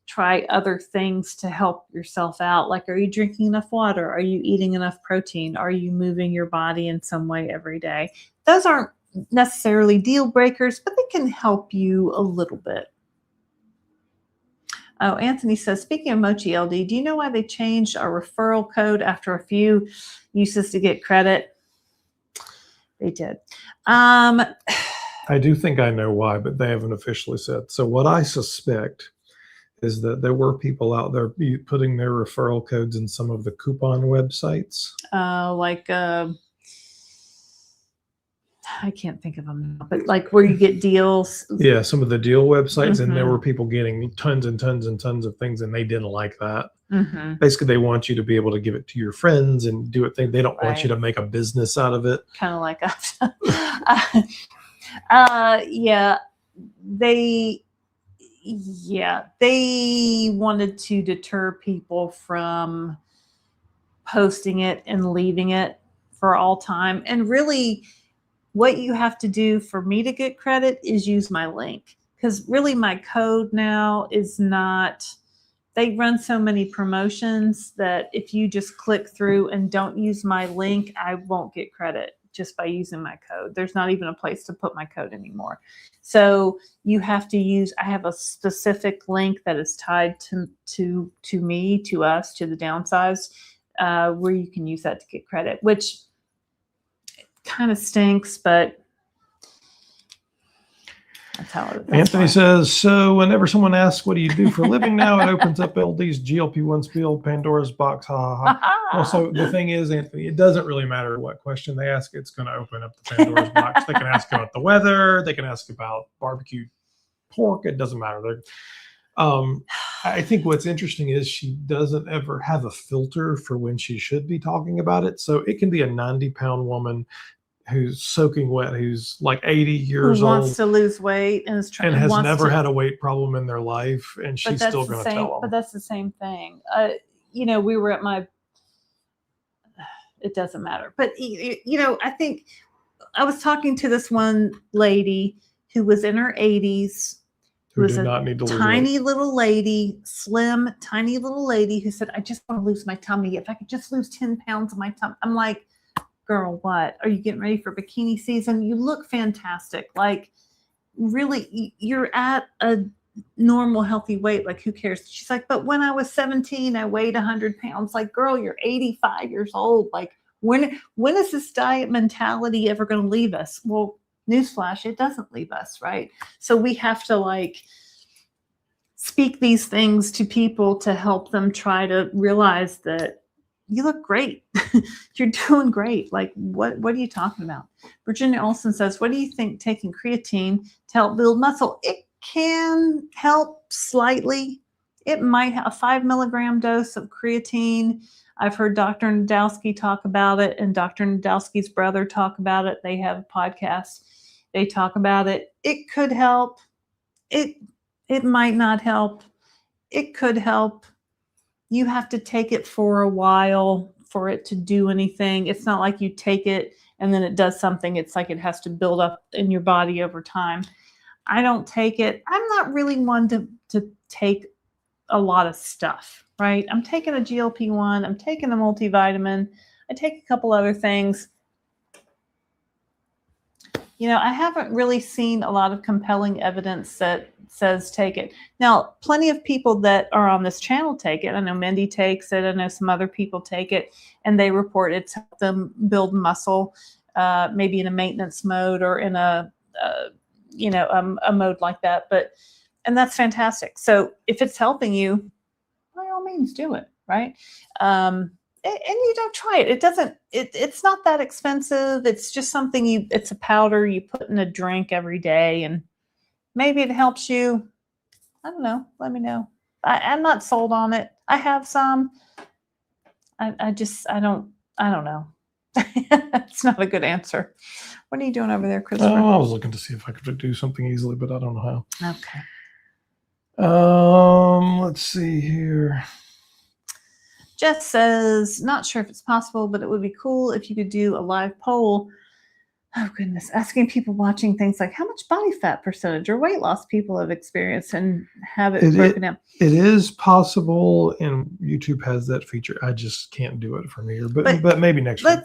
try other things to help yourself out. Like, are you drinking enough water? Are you eating enough protein? Are you moving your body in some way every day? Those aren't necessarily deal breakers, but they can help you a little bit. Oh, Anthony says, speaking of Mochi LD, do you know why they changed our referral code after a few uses to get credit? They did. I do think I know why, but they haven't officially said. So what I suspect is that there were people out there putting their referral codes in some of the coupon websites. I can't think of them now, but like where you get deals. Yeah, some of the deal websites, and there were people getting tons and tons and tons of things, and they didn't like that. Basically, they want you to be able to give it to your friends and do it. They don't want you to make a business out of it. Kind of like us. Yeah, they wanted to deter people from posting it and leaving it for all time. And really, what you have to do for me to get credit is use my link. Because really, my code now is not, they run so many promotions that if you just click through and don't use my link, I won't get credit just by using my code. There's not even a place to put my code anymore. So you have to use, I have a specific link that is tied to me, to us, to the Downsized, where you can use that to get credit, which kind of stinks, but that's how it is. Anthony says, so whenever someone asks, what do you do for a living now? It opens up LD's GLP-1 spiel, Pandora's box. Ha ha ha. Also, the thing is, Anthony, it doesn't really matter what question they ask. It's going to open up the Pandora's box. They can ask about the weather. They can ask about barbecue pork. It doesn't matter. I think what's interesting is she doesn't ever have a filter for when she should be talking about it. So it can be a 90-pound woman who's soaking wet, who's like 80 years old, wants to lose weight and is trying, and has never had a weight problem in their life, and she's still going to tell them. But that's the same thing. You know, we were at my. It doesn't matter, but you know, I think I was talking to this one lady who was in her 80s, who was did a not need to lose weight. tiny little lady, slim, tiny little lady who said, I just want to lose my tummy. If I could just lose 10 pounds of my tummy. I'm like, girl, what? Are you getting ready for bikini season? You look fantastic. Like, really, you're at a normal, healthy weight. Like, who cares? She's like, but when I was 17, I weighed 100 pounds. Like, girl, you're 85 years old. Like, when is this diet mentality ever going to leave us? Well, newsflash, it doesn't leave us, right? So we have to like speak these things to people to help them try to realize that you look great. You're doing great. Like, what are you talking about? Virginia Olson says, what do you think taking creatine to help build muscle? It can help slightly. It might have a 5 milligram dose of creatine. I've heard Dr. Nadolsky talk about it and Dr. Nadolsky's brother talk about it. They have a podcast. They talk about it. It could help. It might not help. It could help. You have to take it for a while for it to do anything. It's not like you take it and then it does something. It's like it has to build up in your body over time. I don't take it. I'm not really one to take a lot of stuff, right? I'm taking a GLP-1. I'm taking a multivitamin. I take a couple other things. You know, I haven't really seen a lot of compelling evidence that says take it. Now, plenty of people that are on this channel take it. I know Mindy takes it. I know some other people take it, and they report it's helped them build muscle, maybe in a maintenance mode or in a mode like that. And that's fantastic. So if it's helping you, by all means, do it, right? And you don't try it. It's not that expensive. It's just something it's a powder you put in a drink every day, and maybe it helps you. I don't know. Let me know. I'm not sold on it. I have some. I don't know. It's not a good answer. What are you doing over there, Christopher? I was looking to see if I could do something easily, but I don't know how. Okay. Let's see here. Jess says, not sure if it's possible, but it would be cool if you could do a live poll. Oh, goodness. Asking people watching things like how much body fat percentage or weight loss people have experienced and have it broken down. It is possible, and YouTube has that feature. I just can't do it from here, but maybe next week.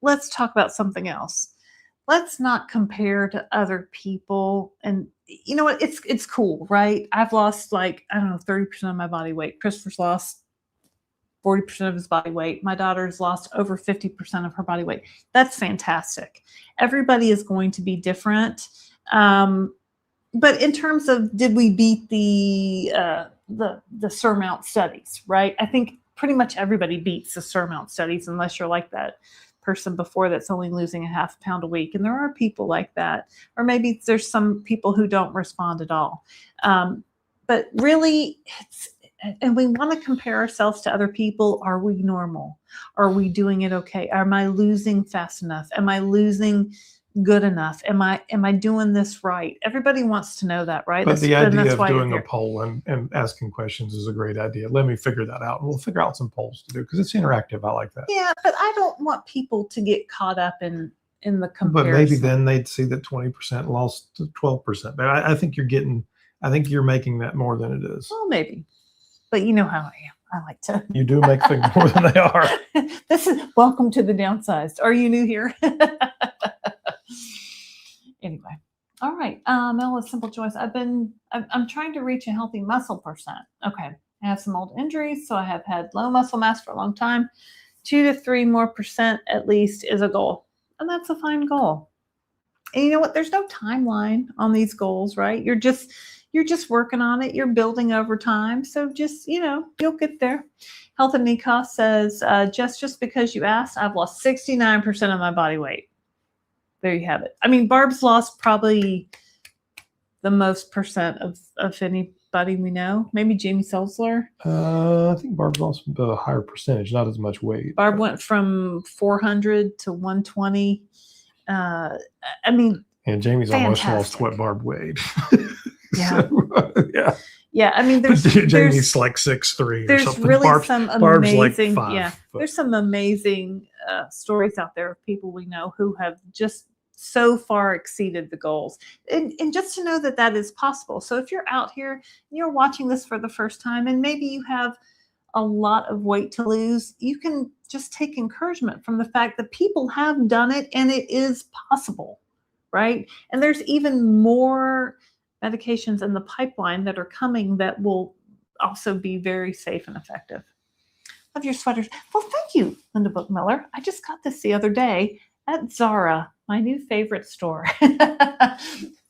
Let's talk about something else. Let's not compare to other people. And you know what? It's cool, right? I've lost 30% of my body weight. Christopher's lost 40% of his body weight. My daughter's lost over 50% of her body weight. That's fantastic. Everybody is going to be different. But in terms of, did we beat the Surmount studies, right? I think pretty much everybody beats the Surmount studies, unless you're like that person before that's only losing a half pound a week. And there are people like that. Or maybe there's some people who don't respond at all. But really, and we want to compare ourselves to other people. Are we normal? Are we doing it okay? Am I losing fast enough? Am I losing good enough? Am I doing this right? Everybody wants to know that, right? But the idea of doing a poll and asking questions is a great idea. Let me figure that out. And we'll figure out some polls to do because it's interactive. I like that. Yeah, but I don't want people to get caught up in the comparison. But maybe then they'd see that 20% lost to 12%. But I think you're making that more than it is. Well, maybe. But you know how I am. I like to. You do make things more than they are. This is welcome to the Downsized. Are you new here? Anyway, all right. Mel, simple choice. I'm trying to reach a healthy muscle percent. Okay, I have some old injuries, so I have had low muscle mass for a long time. 2 to 3 more percent at least is a goal, and that's a fine goal. And you know what? There's no timeline on these goals, right? You're just working on it. You're building over time. So just, you'll get there. Health and Nikos says, just because you asked, I've lost 69% of my body weight. There you have it. I mean, Barb's lost probably the most percent of anybody we know. Maybe Jamie Seltzler. I think Barb lost a higher percentage, not as much weight. Barb went from 400 to 120. And Jamie's fantastic. Almost lost what Barb weighed. Yeah. So, yeah. Yeah. I mean, Jamie's like 6'3" or something. There's really some amazing, like 5 foot. There's some amazing stories out there of people we know who have just so far exceeded the goals. And just to know that that is possible. So if you're out here and you're watching this for the first time and maybe you have a lot of weight to lose, you can just take encouragement from the fact that people have done it and it is possible, right? And there's even more medications in the pipeline that are coming that will also be very safe and effective. Love your sweaters. Well, thank you, Linda Bookmiller. I just got this the other day at Zara, my new favorite store.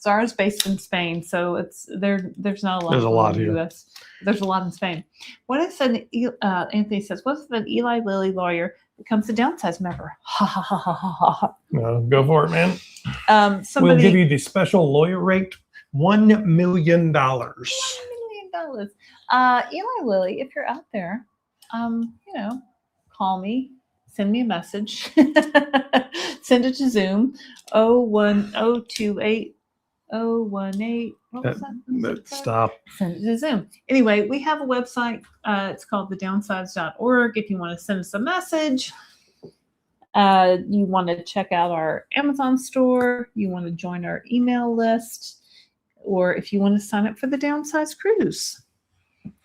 Zara's based in Spain, so there's not a lot. There's a lot in the here. US. There's a lot in Spain. What if Anthony says, what if an Eli Lilly lawyer becomes a Downsized member? Ha ha ha ha ha ha. No, go for it, man. Somebody, We'll give you the special lawyer rate, $1 million. $1 million. Eli Lilly, if you're out there, call me, send me a message, send it to Zoom, 01028 018. What was that? Stop. Send it to Zoom. Anyway, we have a website. It's called thedownsized.org. If you want to send us a message, you want to check out our Amazon store, you want to join our email list, or if you want to sign up for the Downsized Cruise.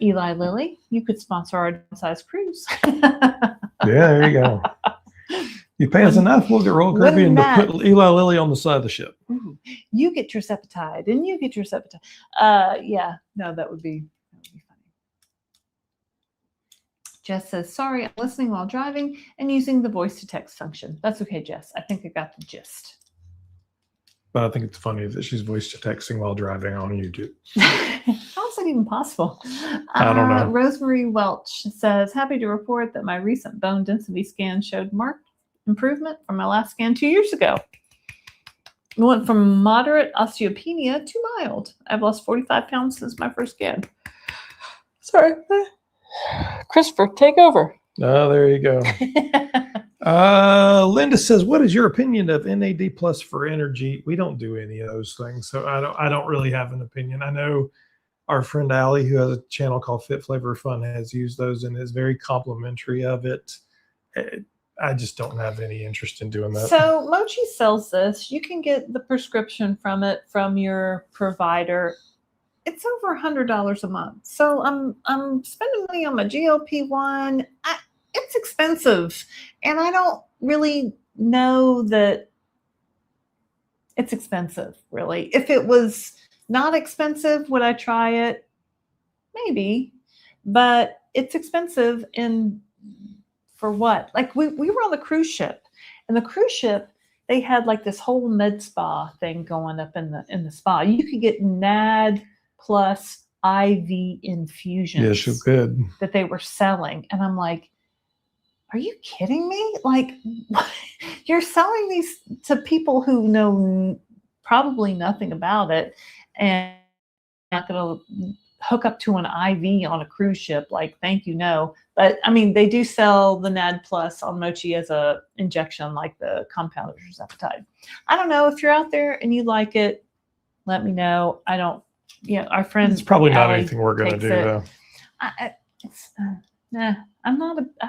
Eli Lilly, you could sponsor our Downsized Cruise. Yeah, there you go. You pay us enough, we'll get Royal Caribbean to put Eli Lilly on the side of the ship. You get your Sepetide, and you get your Sepetide. That would be funny. Jess says, sorry, I'm listening while driving and using the voice to text function. That's okay, Jess. I think I got the gist. But I think it's funny that she's voice to texting while driving on YouTube. How is that even possible? I don't know. Rosemary Welch says, happy to report that my recent bone density scan showed marked improvement from my last scan 2 years ago. It went from moderate osteopenia to mild. I've lost 45 pounds since my first scan. Sorry. Christopher, take over. Oh, there you go. Linda says, what is your opinion of NAD plus for energy? We don't do any of those things, so I don't really have an opinion. I know our friend Allie, who has a channel called Fit Flavor Fun, has used those and is very complimentary of it. I just don't have any interest in doing that. So Mochi sells this. You can get the prescription from it from your provider. It's over $100 a month. So I'm spending money on my GLP-1. It's expensive, and I don't really know that it's expensive, really. If it was not expensive, would I try it? Maybe, but it's expensive for what? Like we were on the cruise ship, and the cruise ship, they had like this whole med spa thing going up in the spa. You could get NAD plus IV infusions. Yes, you could. That they were selling, and I'm like, are you kidding me? Like, you're selling these to people who know probably nothing about it and not going to hook up to an IV on a cruise ship. Like, thank you, no. But I mean, they do sell the NAD Plus on Mochi as a injection, like the compounded Zepbound. I don't know if you're out there and you like it. Let me know. I don't. Our friends. It's probably not anything we're going to do, though. I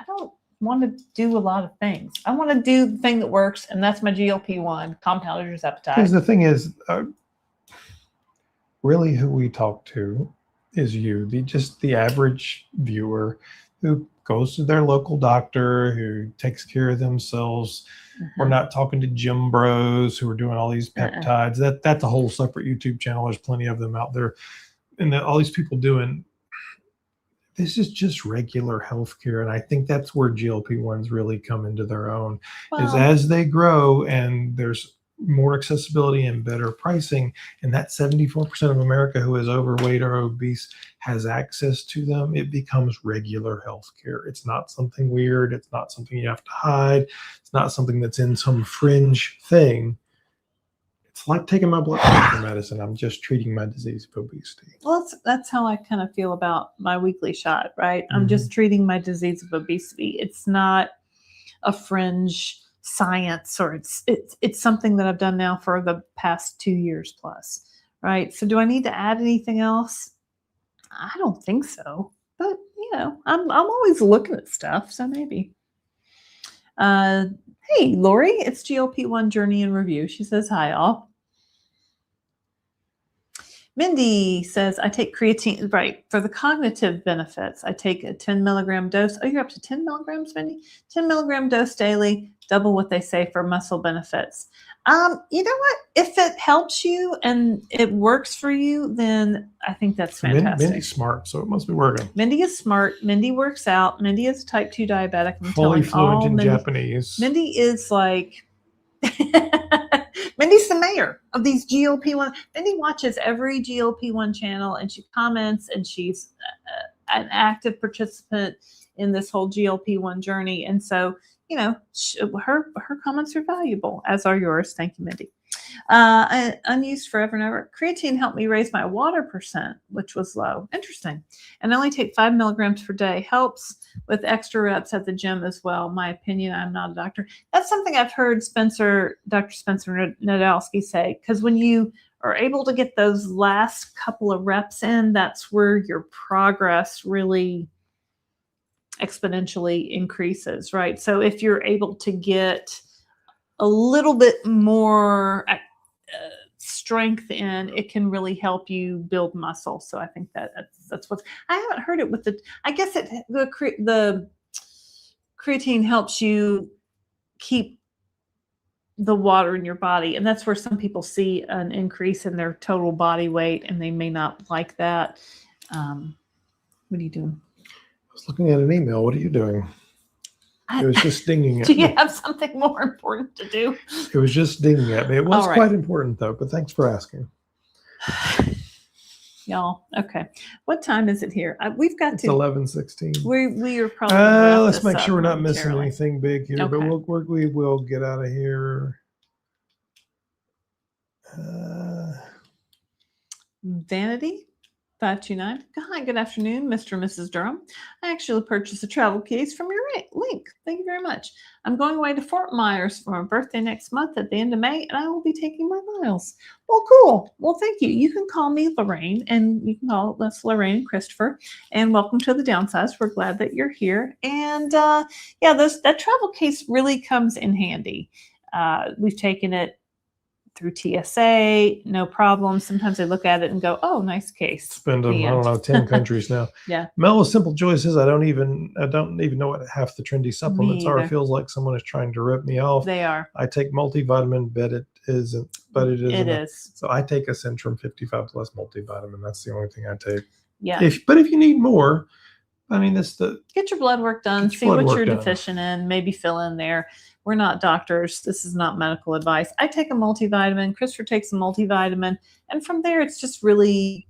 don't want to do a lot of things. I want to do the thing that works, and that's my GLP-1 compounded Zepbound. Because the thing is, really, who we talk to is you, just the average viewer who goes to their local doctor, who takes care of themselves. We're not talking to gym bros who are doing all these peptides. That's a whole separate YouTube channel. There's plenty of them out there, and all these people doing. This is just regular healthcare, and I think that's where GLP-1s really come into their own. Is as they grow and there's more accessibility and better pricing, and that 74% of America who is overweight or obese has access to them, it becomes regular healthcare. It's not something weird. It's not something you have to hide. It's not something that's in some fringe thing. It's like taking my blood pressure medicine. I'm just treating my disease of obesity. Well, that's how I kind of feel about my weekly shot, right? I'm just treating my disease of obesity. It's not a fringe science, or it's something that I've done now for the past 2 years plus, right? So do I need to add anything else? I don't think so, but I'm always looking at stuff, so maybe. Hey, Lori, it's GLP-1 Journey in Review. She says, hi, all. Mindy says, I take creatine, right, for the cognitive benefits. I take a 10 milligram dose. Oh, you're up to 10 milligrams, Mindy? 10 milligram dose daily, double what they say for muscle benefits. You know what? If it helps you and it works for you, then I think that's fantastic. Mindy's smart, so it must be working. Mindy is smart. Mindy works out. Mindy is type 2 diabetic. I'm Fully fluent in Mindy, Japanese. Mindy is like... Mindy's the mayor of these GLP-1. Mindy watches every GLP-1 channel and she comments, and she's an active participant in this whole GLP-1 journey. And so, you know, her comments are valuable, as are yours. Thank you, Mindy. Unused forever and ever. Creatine helped me raise my water percent, which was low. Interesting. And I only take 5 milligrams per day. Helps with extra reps at the gym as well. My opinion, I'm not a doctor. That's something I've heard Dr. Spencer Nadolsky say, because when you are able to get those last couple of reps in, that's where your progress really exponentially increases, right? So if you're able to get a little bit more strength in, it can really help you build muscle. So I think that's what I haven't heard it with the. I guess the creatine helps you keep the water in your body, and that's where some people see an increase in their total body weight, and they may not like that. What are you doing? I was looking at an email. What are you doing? It was just dinging at me. me. Do you have something more important to do? It was just dinging at me. It was quite important, though, but thanks for asking. Y'all, okay. What time is it here? We've got it's to... 11:16. We are probably... let's make sure we're not missing anything big here, okay. But we will get out of here. Vanity 529. Hi, good afternoon, Mr. and Mrs. Durham. I actually purchased a travel case from your link. Thank you very much. I'm going away to Fort Myers for my birthday next month at the end of May, and I will be taking my miles. Well, cool. Well, thank you. You can call me Laraine, and you can call us Laraine and Christopher. And welcome to the Downsized. We're glad that you're here. And yeah, that travel case really comes in handy. We've taken it through TSA, no problem. Sometimes I look at it and go, "Oh, nice case." It's been to, I don't know, 10 countries now. Yeah. Mel with simple choices. I don't even know what half the trendy supplements are. It feels like someone is trying to rip me off. They are. I take multivitamin, but it isn't. It is. So I take a Centrum 55 Plus multivitamin. That's the only thing I take. Yeah. But if you need more, I mean, get your blood work done. See what you're deficient in. Maybe fill in there. We're not doctors. This is not medical advice. I take a multivitamin. Christopher takes a multivitamin. And from there, it's just really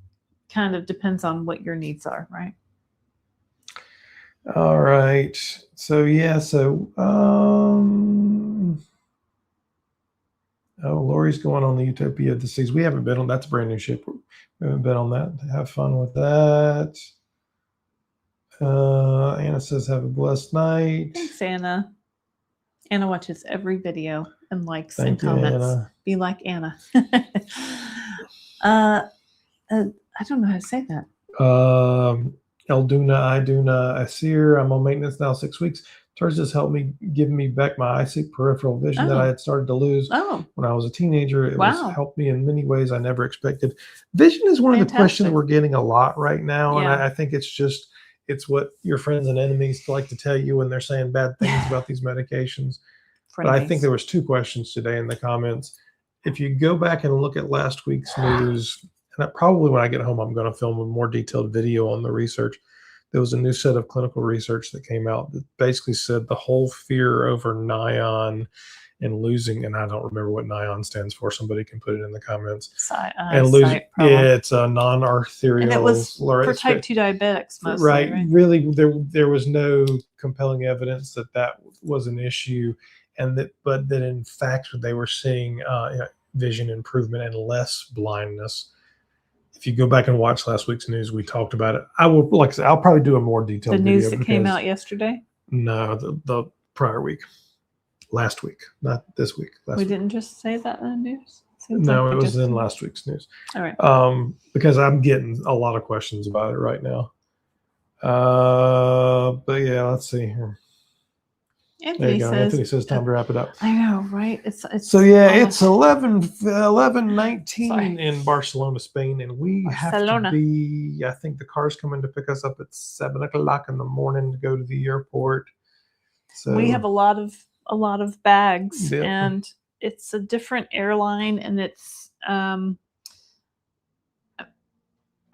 kind of depends on what your needs are, right? All right. So, yeah. So, Lori's going on the Utopia of the Seas. We haven't been on. That's a brand new ship. We haven't been on that. Have fun with that. Anna says, have a blessed night. Thanks, Anna. Anna watches every video and likes and comments. Anna. Be like Anna. I don't know how to say that. Elduna, Iduna, Asir. I'm on maintenance now 6 weeks. Turds has helped me give me back my eyesight peripheral vision that I had started to lose when I was a teenager. It was helped me in many ways I never expected. Vision is one of the questions we're getting a lot right now. And I think it's what your friends and enemies like to tell you when they're saying bad things about these medications. But I think there was 2 questions today in the comments. If you go back and look at last week's news, and probably when I get home, I'm going to film a more detailed video on the research. There was a new set of clinical research that came out that basically said the whole fear over Nion and losing, and I don't remember what Nion stands for. Somebody can put it in the comments. And losing, it's a non-arterial. And it was for type 2 diabetics mostly, right? Really, there was no compelling evidence that was an issue, but that in fact they were seeing vision improvement and less blindness. If you go back and watch last week's news, we talked about it. I'll probably do a more detailed video. The news that came out yesterday? No, the prior week. Last week, not this week. Didn't just say that in the news? No, it was in last week's news. All right. Because I'm getting a lot of questions about it right now. But yeah, let's see here. There you Anthony go. says, Anthony says time to wrap it up. I know, right? It's So yeah, almost- it's 11:19 Sorry. in Barcelona, Spain, and we have to Barcelona. be. I think the car's coming to pick us up at 7 o'clock in the morning to go to the airport. So we have a lot of bags, Yep. and it's a different airline, and it's I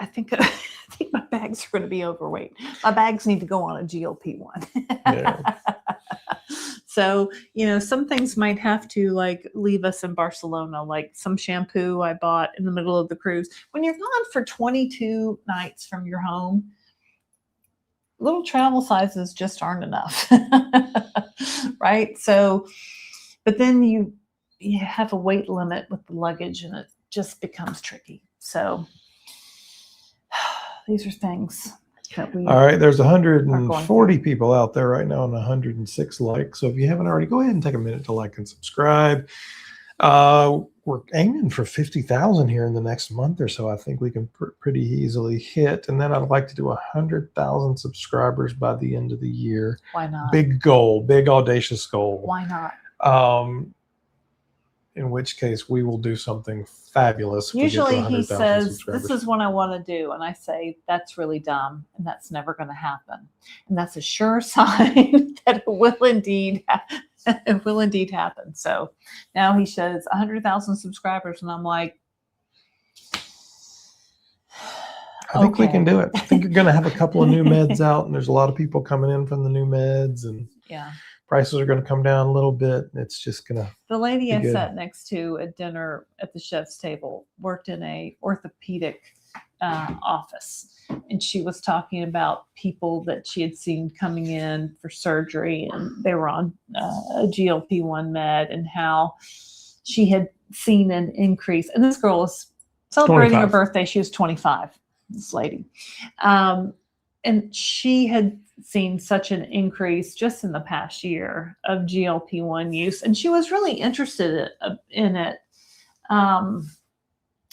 think my bags are going to be overweight. My bags need to go on a GLP-1. Yeah. So, some things might have to like leave us in Barcelona, like some shampoo I bought in the middle of the cruise. When you're gone for 22 nights from your home, little travel sizes just aren't enough. Right? So, but then you have a weight limit with the luggage, and it just becomes tricky. So these are things that we All right, there's are going 140 people out there right now and 106 likes. So if you haven't already, go ahead and take a minute to like and subscribe. We're aiming for 50,000 here in the next month or so. I think we can pretty easily hit. And then I'd like to do 100,000 subscribers by the end of the year. Why not? Big goal, big audacious goal. Why not? In which case we will do something fabulous. If Usually we get to he 100,000 says, subscribers. this is what I want to do. And I say, that's really dumb. And that's never going to happen. And that's a sure sign that it will indeed happen. So now he says 100,000 subscribers. And I'm like, I think we okay. can do it. I think you're going to have a couple of new meds out, and there's a lot of people coming in from the new meds, and Yeah. prices are going to come down a little bit. It's just going to. The lady Be I good. sat next to at dinner at the chef's table worked in a orthopedic office, and she was talking about people that she had seen coming in for surgery, and they were on a GLP-1 med, and how she had seen an increase. And this girl was celebrating her 25. birthday. She was 25, this lady. And she had seen such an increase just in the past year of GLP-1 use. And she was really interested in it.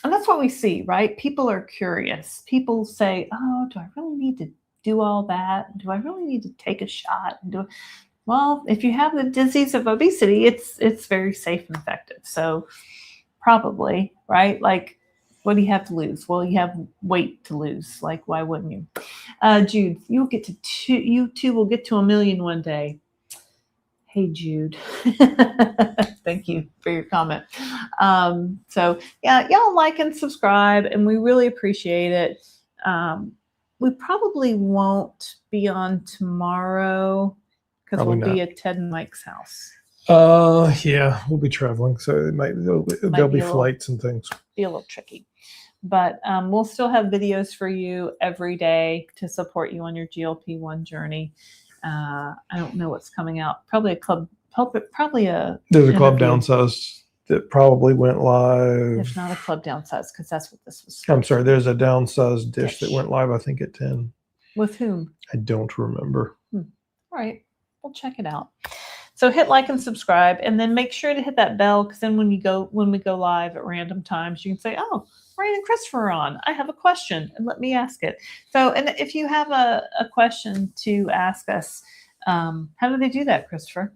And that's what we see, right? People are curious. People say, oh, do I really need to do all that? Do I really need to take a shot? Well, if you have the disease of obesity, it's very safe and effective. So probably, right? Like, what do you have to lose? Well, you have weight to lose. Like, why wouldn't you? Jude, you two will get to 1 million one day. Hey, Jude. Thank you for your comment. So yeah, y'all like and subscribe, and we really appreciate it. We probably won't be on tomorrow because Probably we'll be not. at Ted and Mike's house. Yeah, we'll be traveling, so there'll be be a little- flights and things. Be a little tricky, but we'll still have videos for you every day to support you on your GLP-1 journey. I don't know what's coming out. Probably a There's a Club interview. Downsized that probably went live. There's not a Club Downsized because that's what this was. I'm sorry, there's a Downsized dish that Dish. went live, I think, at 10. With whom? I don't remember. All right, we'll check it out. So hit like and subscribe, and then make sure to hit that bell, because then when we go live at random times, you can say, oh, Laraine and Christopher are on. I have a question, and let me ask it. So, and if you have a question to ask us, how do they do that, Christopher?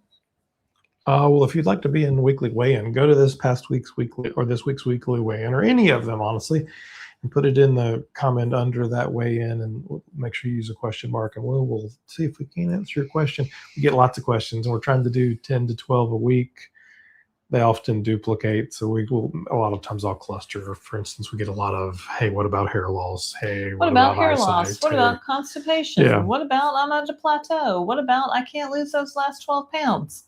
Well, if you'd like to be in weekly weigh-in, go to this week's weekly weigh-in, or any of them, honestly, and put it in the comment under that weigh-in, and make sure you use a question mark, and we'll see if we can answer your question. We get lots of questions, and we're trying to do 10 to 12 a week. They often duplicate, so we will a lot of times I'll cluster. For instance, we get a lot of, hey, what about hair loss? Hey, What about hair eyesight? loss? What Hey, about constipation? Yeah. What about I'm at a plateau? What about I can't lose those last 12 pounds?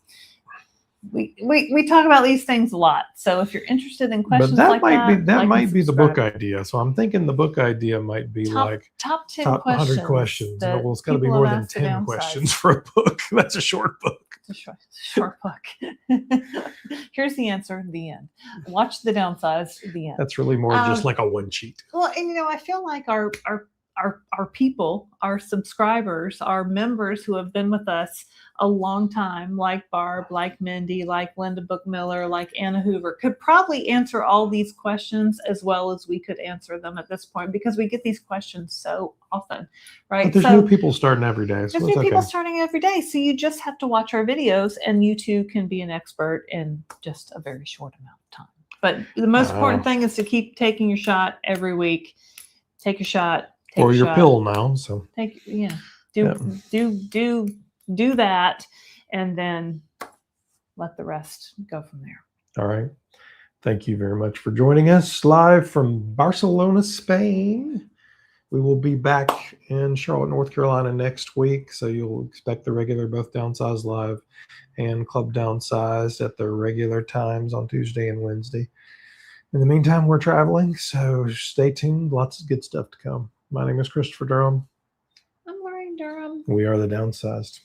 We talk about these things a lot. So if you're interested in questions but that like might that, be that like might and be the book subscribe. idea. So I'm thinking the book idea might be like top 10 top 100 questions. questions. that Well, it's got to be people more have than asked to 10 downsize. questions for a book. That's a short book. It's a short book. Here's the answer. The end. Watch the downsized. The end. That's really more just like a one sheet. Well, and I feel like our our people, our subscribers, our members who have been with us a long time, like Barb, like Mindy, like Linda Bookmiller, like Anna Hoover, could probably answer all these questions as well as we could answer them at this point, because we get these questions so often, right? But there's new people starting every day. So there's new people starting every day. So you just have to watch our videos, and you too can be an expert in just a very short amount of time. But the most important thing is to keep taking your shot every week. Take your shot. Or your pill now. So do that, and then let the rest go from there. All right. Thank you very much for joining us live from Barcelona, Spain. We will be back in Charlotte, North Carolina next week. So you'll expect the regular both Downsized Live and Club Downsized at their regular times on Tuesday and Wednesday. In the meantime, we're traveling, so stay tuned. Lots of good stuff to come. My name is Christopher Durham. I'm Laraine Durham. We are the Downsized.